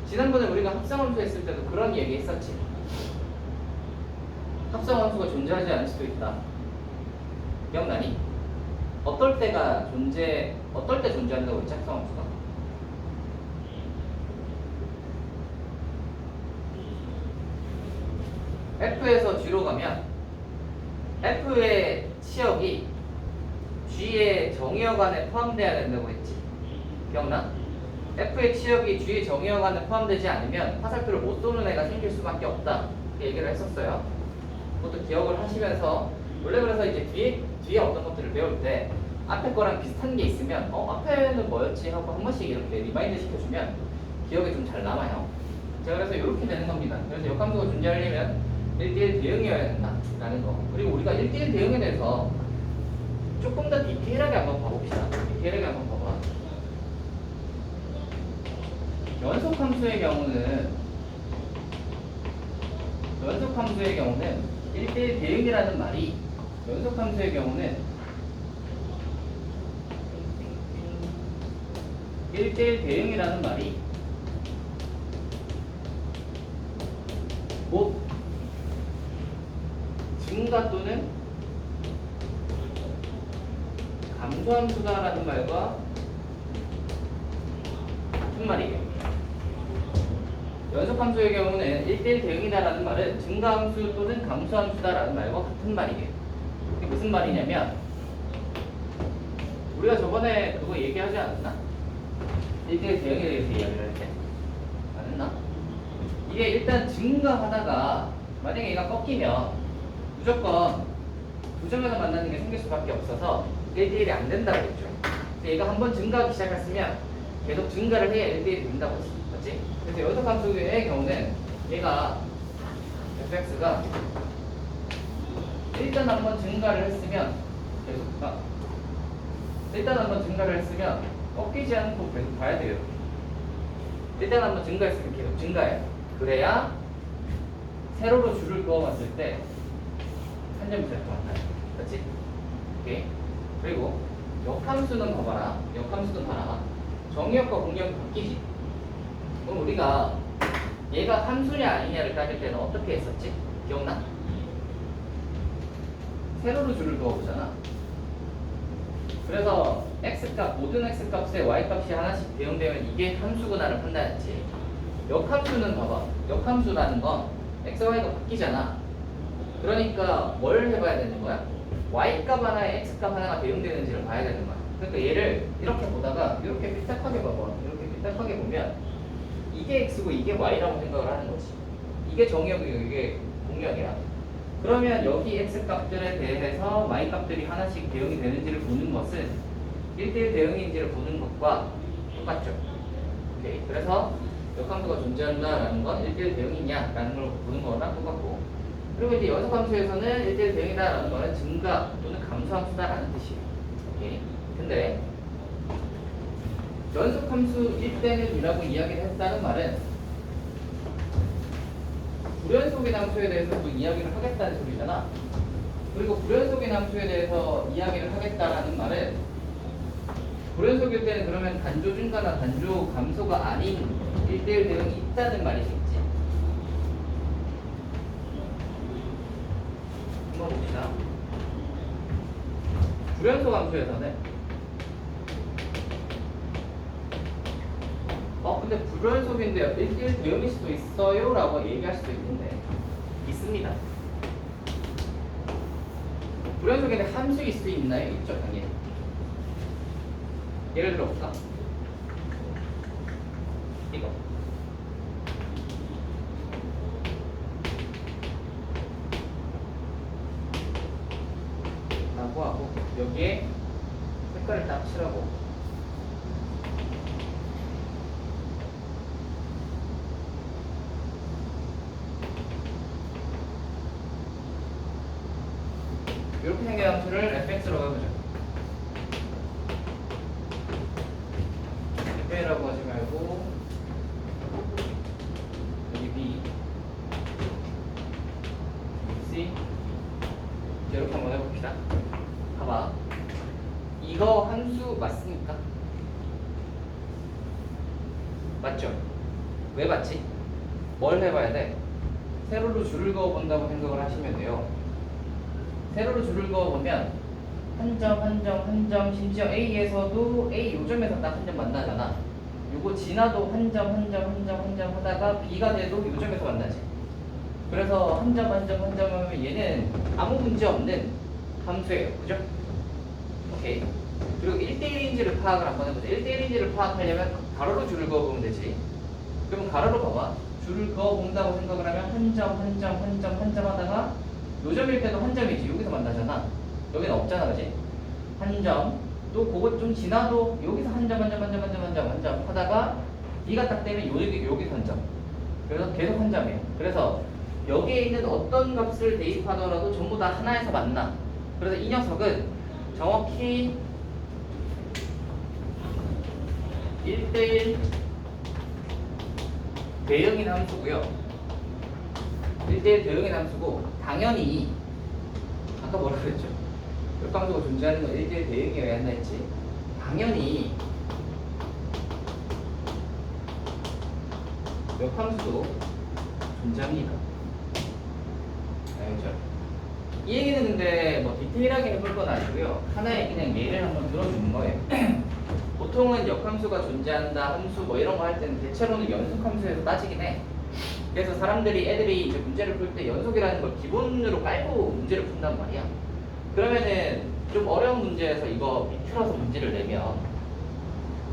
지난번에 우리가 합성함수 했을 때도 그런 얘기 했었지. 합성함수가 존재하지 않을 수도 있다. 기억나니? 어떨 때 존재한다고 했지? 합성함수가? F에서 G로 가면 F의 치역이 G의 정의역 안에 포함되어야 된다고 했지. 기억나? F의 치역이 G의 정의역 안에 포함되지 않으면 화살표를 못 쏘는 애가 생길 수밖에 없다. 이렇게 얘기를 했었어요. 그것도 기억을 하시면서 원래 그래서 이제 뒤에 어떤 것들을 배울 때 앞에 거랑 비슷한 게 있으면 앞에는 뭐였지 하고 한 번씩 이렇게 리마인드 시켜주면 기억에 좀 잘 남아요. 자, 그래서 이렇게 되는 겁니다. 그래서 역함수가 존재하려면 1대1 대응이어야 된다라는 거. 그리고 우리가 1대1 대응에 대해서 조금 더 디테일하게 한번 봐봅시다. 디테일하게 한번 봐봐. 연속함수의 경우는 1대1 대응이라는 말이 연속함수의 경우는 1대1 대응이라는 말이 곧 증가 또는 감소함수다라는 말과 같은 말이에요. 연속함수의 경우는 1대1 대응이다라는 말은 증가함수 또는 감소함수다라는 말과 같은 말이에요. 이게 무슨 말이냐면 우리가 저번에 그거 얘기하지 않았나? 1대1 대응에 대해서 이야기를 할 때 안 했나? 이게 일단 증가하다가 만약에 얘가 꺾이면 무조건 두 점에서 만나는 게 생길 수밖에 없어서 1대1이 안 된다고 했죠. 얘가 한번 증가하기 시작했으면 계속 증가를 해야 1대1이 된다고 했어. 맞지? 그래서 연속함수의 경우는 얘가 fx가 일단 한번 증가를 했으면 꺾이지 않고 계속 봐야 돼요. 일단 한번 증가했으면 계속 증가해요. 그래야 세로로 줄을 그어봤을 때 한 점이 될 것 같아요. 그렇지? 오케이. 그리고 역함수는 봐봐라. 역함수는 봐라. 정의역과 공역이 바뀌지. 그럼 우리가 얘가 함수냐 아니냐를 따질 때는 어떻게 했었지? 기억나? 세로로 줄을 그어보잖아. 그래서 x값, 모든 x값에 y값이 하나씩 대응되면 이게 함수구나를 판단했지. 역함수는 봐봐. 역함수라는 건 x, y가 바뀌잖아. 그러니까 뭘 해봐야 되는 거야? y값 하나에 x값 하나가 대응되는지를 봐야 되는 거야. 그러니까 얘를 이렇게 보다가 이렇게 삐딱하게 봐봐. 이렇게 삐딱하게 보면 이게 x고 이게 y라고 생각을 하는 거지. 이게 정의역이고 이게 공역이야. 그러면 여기 x값들에 대해서 y값들이 하나씩 대응이 되는지를 보는 것은 1대1 대응인지를 보는 것과 똑같죠. 오케이. 그래서 역함수가 존재한다라는 건 1대1 대응이냐라는 걸 보는 거랑 똑같고, 그리고 이제 연속함수에서는 1대1 대응이다라는 거는 증가 또는 감소함수다라는 뜻이에요. 오케이. 근데 연속함수일 때는이라고 이야기를 했다는 말은 불연속인 함수에 대해서 또 이야기를 하겠다는 소리잖아. 그리고 불연속인 함수에 대해서 이야기를 하겠다라는 말은 불연속일 때는 그러면 단조 증가나 단조 감소가 아닌 1대1 대응이 있다는 말이겠지. 한번 봅시다. 불연속 함수에서는 근데 불연속인데요 1대1 대응일 수도 있어요 라고 얘기할 수도 있는데 있습니다. 불연속인데 함수일 수 있나요? 있죠, 당연히. 예를 들어볼까? 이거 라고 하고 여기에 색깔을 딱 칠하고 이렇게 생긴 함수를 fx라고 해보죠. f라고 하지 말고 여기 b, c 이렇게 한번 해봅시다. 봐봐. 이거 함수 맞습니까? 맞죠? 왜 맞지? 뭘 해봐야 돼? 세로로 줄을 그어본다고 생각을 하시면 돼요. 세로로 줄을 그어보면 한 점, 심지어 A에서도 A 요점에서 딱 한 점 만나잖아. 요거 지나도 한 점 하다가 B가 돼도 요점에서 만나지. 그래서 한 점 하면 얘는 아무 문제 없는 함수예요. 그죠? 오케이. 그리고 1대1인지를 파악을 한번 해보자. 1대1인지를 파악하려면 가로로 줄을 그어보면 되지. 그러면 가로로 봐봐. 줄을 그어본다고 생각을 하면 한 점 하다가 요점일 때도 한 점이지. 여기서 만나잖아. 여기는 없잖아, 그지? 한 점. 또 그것 좀 지나도 여기서 한 점 하다가 B가 딱 되면 여기서 한 점. 그래서 계속 한 점이에요. 그래서 여기에 있는 어떤 값을 대입하더라도 전부 다 하나에서 만나. 그래서 이 녀석은 정확히 1대1 대응인 함수고요. 1대1 대응인 함수고 당연히 아까 뭐라 그랬죠? 역함수가 존재하는 건 1대1 대응이어야 한다 했지. 당연히 역함수도 존재합니다. 알겠죠? 이 얘기는 근데 뭐 디테일하게 해볼 건 아니고요. 하나의 그냥 예를 한번 들어주는 거예요. 보통은 역함수가 존재한다, 함수 뭐 이런 거 할 때는 대체로는 연속함수에서 따지긴 해. 그래서 애들이 이제 문제를 풀 때 연속이라는 걸 기본으로 깔고 문제를 푼단 말이야. 그러면은 좀 어려운 문제에서 이거 비틀어서 문제를 내면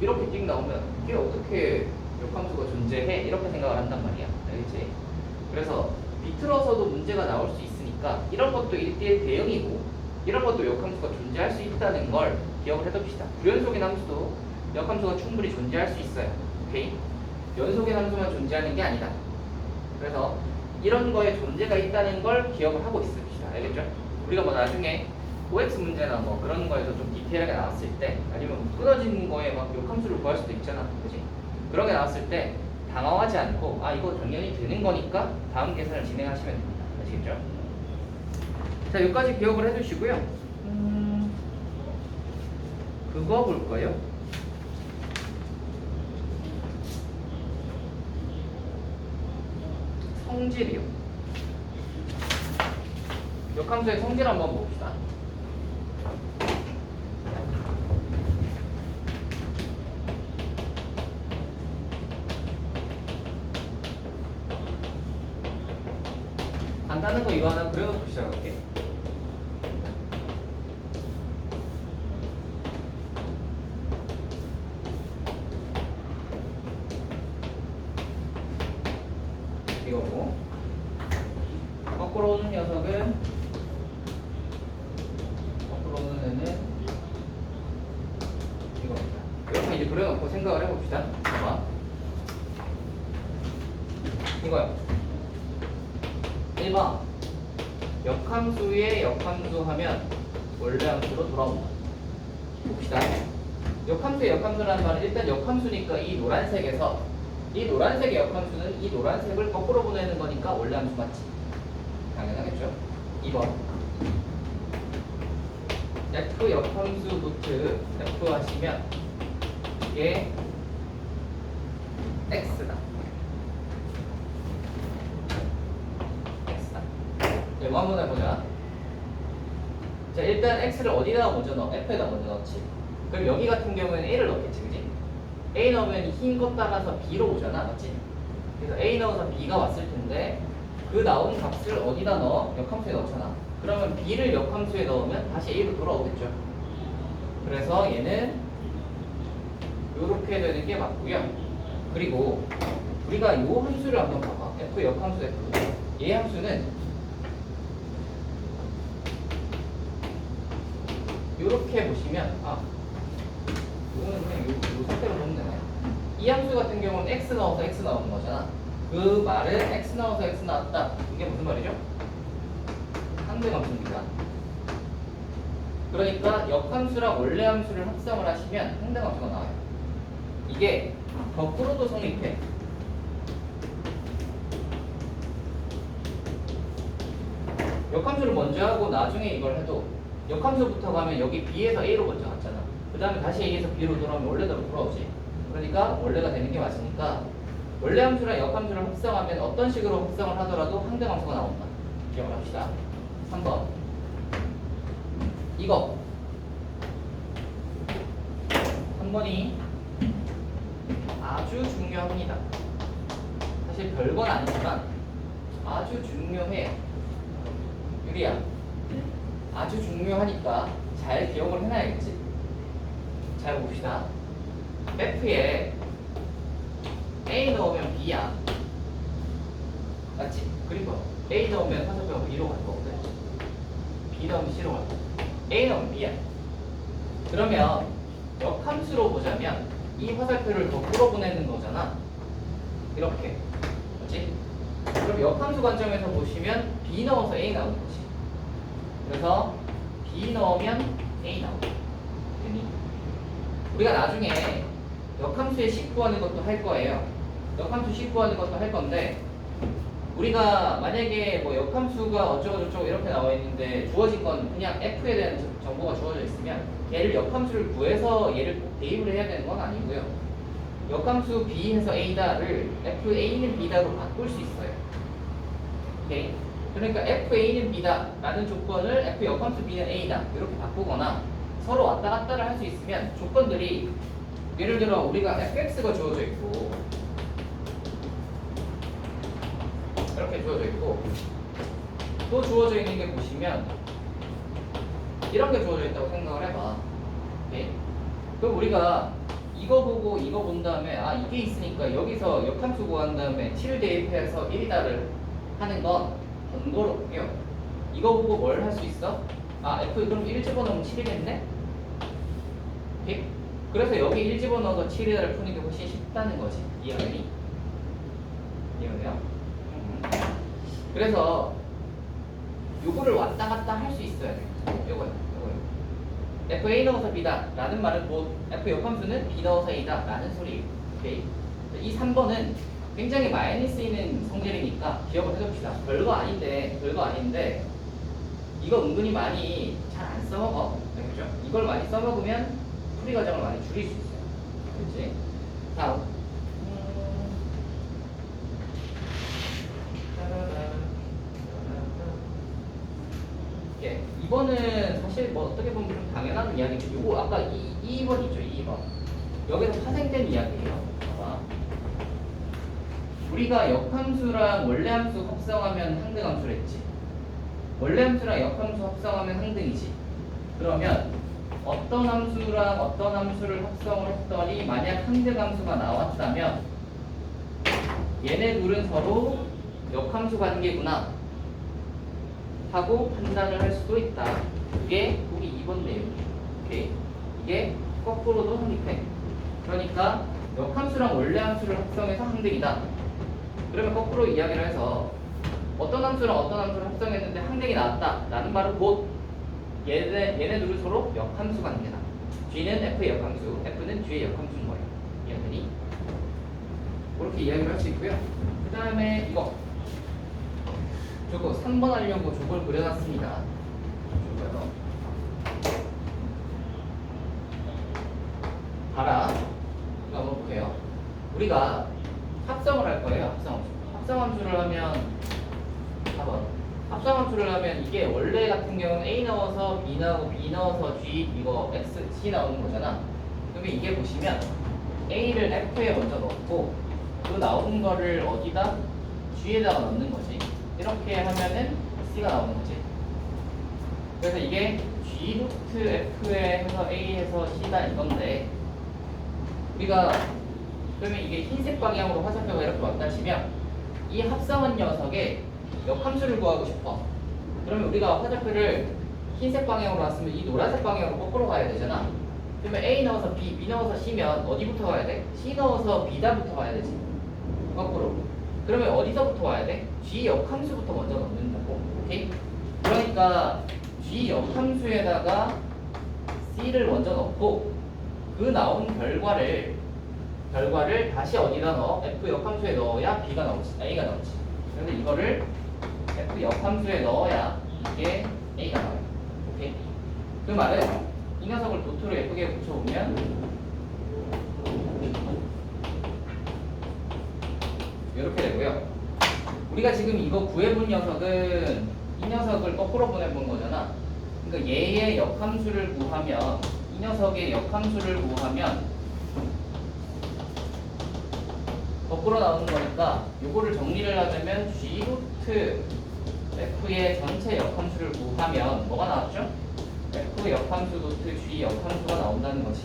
이렇게 띵 나오면 이게 어떻게 역함수가 존재해? 이렇게 생각을 한단 말이야. 알겠지? 그래서 비틀어서도 문제가 나올 수 있으니까 이런 것도 1대1 대응이고 이런 것도 역함수가 존재할 수 있다는 걸 기억을 해둡시다. 불연속인 함수도 역함수가 충분히 존재할 수 있어요. 오케이? 연속인 함수만 존재하는 게 아니다. 그래서 이런 거에 존재가 있다는 걸 기억을 하고 있읍시다. 알겠죠? 우리가 뭐 나중에 OX 문제나 뭐 그런 거에서 좀 디테일하게 나왔을 때 아니면 끊어진 거에 막 역함수를 구할 수도 있잖아. 그지? 그런 게 나왔을 때 당황하지 않고 아 이거 당연히 되는 거니까 다음 계산을 진행하시면 됩니다. 아시겠죠? 자 여기까지 기억을 해두시고요. 그거 볼까요? 성질이요. 역함수의 성질 한번 봅시다. 간단한 거 이거 하나 그려놓고 시작할게. 이거고 거꾸로 오는 녀석은 거꾸로 오는 애는 이겁니다. 이렇게 이제 그려놓고 생각을 해봅시다. 봐봐. 이거요. 1번 역함수의 역함수 하면 원래 함수로 돌아온다. 봅시다. 역함수의 역함수라는 말은 일단 역함수니까 이 노란색에서 이 노란색의 역함수는 이 노란색을 거꾸로 보내는 거니까 원래 함수 맞지? 당연하겠죠? 2번 F 역함수 루트 F 하시면 이게 X다. X다. 이거 한번 해보자. 자 일단 X를 어디다가 먼저 넣어? F에다 먼저 넣지. 그럼 여기 같은 경우에는 A를 넣겠지, 그지? A 넣으면 흰 것 따라서 B로 오잖아, 맞지? 그래서 A 넣어서 B가 왔을 텐데 그 나온 값을 어디다 넣어? 역함수에 넣잖아. 그러면 B를 역함수에 넣으면 다시 A로 돌아오겠죠. 그래서 얘는 이렇게 되는 게 맞고요. 그리고 우리가 이 함수를 한번 봐봐. F 역함수 F. 얘 함수는 이렇게 보시면 이거는 그냥 요 상태로 보면 되나요? 이 함수 같은 경우는 x 넣어서 x 나오는 거잖아. 그 말은 x 넣어서 x 나왔다. 이게 무슨 말이죠? 상대함수입니다. 그러니까 역함수랑 원래 함수를 합성을 하시면 상대함수가 나와요. 이게 거꾸로도 성립해. 역함수를 먼저 하고 나중에 이걸 해도 역함수부터 가면 여기 B에서 A로 먼저 갔잖아. 그 다음에 다시 A에서 B로 돌아오면 원래대로 돌아오지. 그러니까 원래가 되는 게 맞으니까 원래 함수랑 역함수를 합성하면 어떤 식으로 합성을 하더라도 항등함수가 나온다. 기억을 합시다. 3번 이거 3번이 아주 중요합니다. 사실 별건 아니지만 아주 중요해요. 유리야, 아주 중요하니까 잘 기억을 해놔야겠지. 잘 봅시다. F에 A 넣으면 B야. 맞지? 그리고 A 넣으면 화살표가 B로 갈 거거든. B 넣으면 C로 갈 거고. A 넣으면 B야. 그러면 역함수로 보자면 이 화살표를 거꾸로 보내는 거잖아. 이렇게. 맞지? 그럼 역함수 관점에서 보시면 B 넣어서 A 나오는 거지. 그래서 B 넣으면 A 나오고. 되니? 우리가 나중에 역함수의 식 구하는 것도 할 거예요. 역함수 식 구하는 것도 할 건데 우리가 만약에 뭐 역함수가 어쩌고저쩌고 이렇게 나와 있는데 주어진 건 그냥 F에 대한 정보가 주어져 있으면 얘를 역함수를 구해서 얘를 꼭 대입을 해야 되는 건 아니고요. 역함수 B에서 A다를 FA는 B다로 바꿀 수 있어요. 오케이? 그러니까 FA는 B다 라는 조건을 F 역함수 B는 A다 이렇게 바꾸거나 서로 왔다 갔다를 할 수 있으면 조건들이 예를 들어 우리가 fx가 주어져 있고 이렇게 주어져 있고 또 주어져 있는 게 보시면 이런 게 주어져 있다고 생각을 해봐. 오케이? 그럼 우리가 이거 보고 이거 본 다음에 아 이게 있으니까 여기서 역함수 구한 다음에 7 대입해서 1다를 하는 건 번거롭고요. 이거 보고 뭘 할 수 있어? 아 f 그럼 1 집어넣으면 7이겠네? 오케이? 그래서 여기 1 집어넣어서 7이다를 푸는 게 훨씬 쉽다는 거지. 이해가니? 이해가요? 그래서 요거를 왔다 갔다 할 수 있어야 돼. 요거요. FA 넣어서 B다 라는 말은 곧 F 역함수는 B 넣어서 A다 라는 소리예요. 오케이? 이 3번은 굉장히 많이 쓰이는 성질이니까 기억을 해둡시다. 별거 아닌데 이거 은근히 많이 잘 안 써먹어. 그렇죠? 이걸 많이 써먹으면 풀이 과정을 많이 줄일 수 있어요. 그렇지? 다음. 예, 이번은 사실 뭐 어떻게 보면 좀 당연한 이야기인데 요거 아까 2번 있죠. 2번. 여기서 파생된 이야기예요. 봐봐. 우리가 역함수랑 원래함수 합성하면 항등함수를 했지. 원래함수랑 역함수 합성하면 항등이지. 그러면 어떤 함수랑 어떤 함수를 합성을 했더니 만약 항등함수가 나왔다면 얘네 둘은 서로 역함수 관계구나 하고 판단을 할 수도 있다. 그게 보기 2번 내용이에요. 오케이? 이게 거꾸로도 성립해. 그러니까 역함수랑 원래함수를 합성해서 항등이다. 그러면 거꾸로 이야기를 해서 어떤 함수랑 어떤 함수를 합성했는데 항등이 나왔다 라는 말은 곧 얘네 둘은 서로 역함수 관계다. G는 F의 역함수, F는 G의 역함수인 거예요. 이해되니? 그렇게 이야기를 할 수 있고요. 그 다음에 이거 저거 3번 하려고 저걸 그려놨습니다. 저거요. 봐라. 이거 한번 볼게요. 우리가 합성을 할 거예요. 합성함수를 하면 4번. 합성함수를 하면 이게 원래 같은 경우는 A 넣어서 B 나오고 B 넣어서 G 이거 X, C 나오는 거잖아. 그러면 이게 보시면 A를 F에 먼저 넣고 그 나오는 거를 어디다? G에다가 넣는 거지. 이렇게 하면은 C가 나오는 거지. 그래서 이게 G 루트 F에 해서 A에서 C다 이건데 우리가 그러면 이게 흰색 방향으로 화살표가 이렇게 왔다 치면 이 합성한 녀석의 역함수를 구하고 싶어. 그러면 우리가 화살표를 흰색 방향으로 왔으면 이 노란색 방향으로 거꾸로 가야 되잖아. 그러면 A 넣어서 B, B 넣어서 C면 어디부터 가야 돼? C 넣어서 B다부터 가야 되지. 거꾸로. 그러면 어디서부터 와야 돼? G 역함수부터 먼저 넣는다고. 오케이? 그러니까 G 역함수에다가 C를 먼저 넣고 그 나온 결과를 다시 어디다 넣어? F 역함수에 넣어야 B가 나오지. A가 나오지. 그런데 이거를 F 역함수에 넣어야 이게 A가 나와요. 오케이? 그 말은 이 녀석을 도트로 예쁘게 붙여보면 이렇게 되고요. 우리가 지금 이거 구해본 녀석은 이 녀석을 거꾸로 보내본 거잖아. 그러니까 얘의 역함수를 구하면 이 녀석의 역함수를 구하면 거꾸로 나오는 거니까 요거를 정리를 하자면 G 루트 F의 전체 역함수를 구하면 뭐가 나왔죠? F 역함수 루트 G 역함수가 나온다는 거지.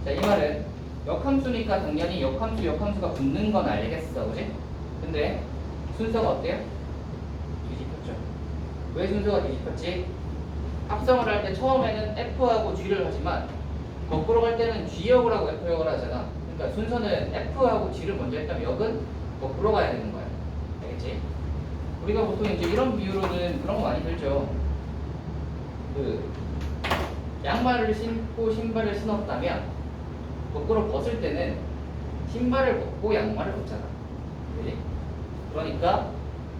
자, 이 말은 역함수니까 당연히 역함수가 붙는 건 알겠어, 그지? 근데 순서가 어때요? 뒤집혔죠. 왜 순서가 뒤집혔지? 합성을 할 때 처음에는 F하고 G를 하지만 거꾸로 갈 때는 G역을 하고 F역을 하잖아. 그러니까 순서는 F하고 G를 먼저 했다면 역은 거꾸로 가야 되는 거야. 알겠지? 우리가 보통 이제 이런 비유로는 그런 거 많이 들죠. 그 양말을 신고 신발을 신었다면 거꾸로 벗을 때는 신발을 벗고 양말을 벗잖아. 그지? 그러니까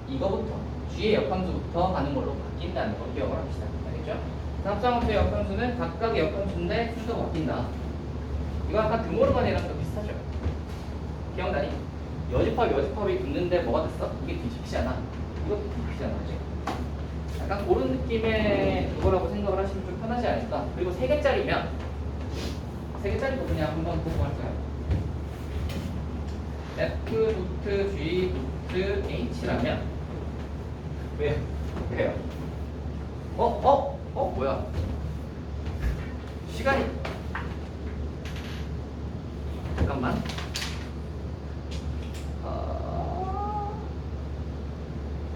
이거부터 G의 역함수부터 하는 걸로 바뀐다는 걸 기억을 합시다. 알겠죠? 합성함수의 역함수는 각각의 역함수인데 순서가 바뀐다. 이거 아까 드모르간이랑 또 비슷하죠? 기억나니? 여집합이 붙는데 뭐가 됐어? 이게 뒤집히잖아. 이것도 뒤집히잖아. 그지? 약간 그런 느낌의 그거라고 생각을 하시면 좀 편하지 않을까? 그리고 3개짜리면 3개짜리도 그냥 한번 보고 할까요? F 루트 G 루트 H라면 왜요? 왜요? 뭐야? 시간이 잠깐만.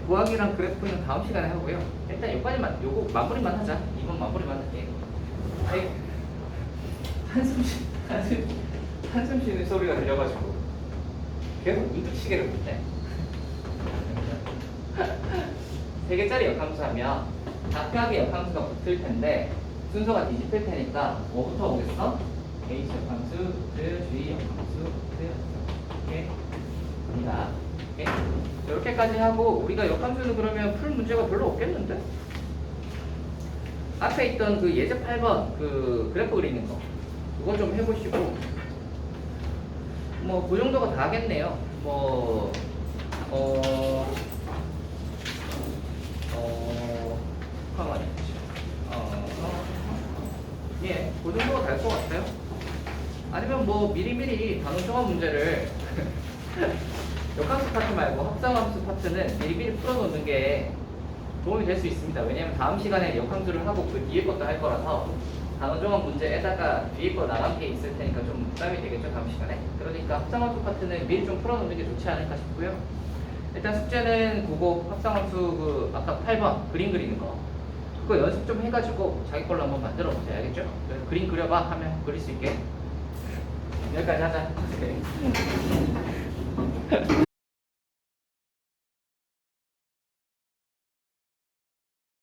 구하기랑 그래프는 다음 시간에 하고요. 일단 여기까지만, 요거 마무리만 하자. 이번 마무리만 할게. 아이, 한숨 쉬는 소리가 들려가지고 계속 문득시계를 보네. 3개짜리 역함수 하면 각각의 역함수가 붙을 텐데 순서가 뒤집힐 테니까 뭐부터 오겠어? H 역함수, 루트, G 역함수, 루트 이렇게 갑니다. 이렇게까지 하고 우리가 역함수는 그러면 풀 문제가 별로 없겠는데? 앞에 있던 그 예제 8번 그 그래프 그리는 거 그거 좀 해보시고 뭐 그 정도가 다 하겠네요. 가만히 예, 그 정도가 될 것 같아요. 아니면 뭐 미리미리 단원 종합 문제를 역함수 파트 말고 합성함수 파트는 미리미리 풀어놓는 게 도움이 될 수 있습니다. 왜냐면 다음 시간에 역함수를 하고 그 뒤에 것도 할 거라서 단원 종합 문제에다가 뒤에 거 나간 게 있을 테니까 좀 부담이 되겠죠, 다음 시간에. 그러니까 합성함수 파트는 미리 좀 풀어놓는 게 좋지 않을까 싶고요. 일단 숙제는 그거 합성함수 그 아까 8번 그림 그리는 거 그거 연습 좀 해가지고 자기 걸로 한번 만들어 보세요. 알겠죠? 그래서 그림 그려봐 하면 그릴 수 있게. 여기까지 하자.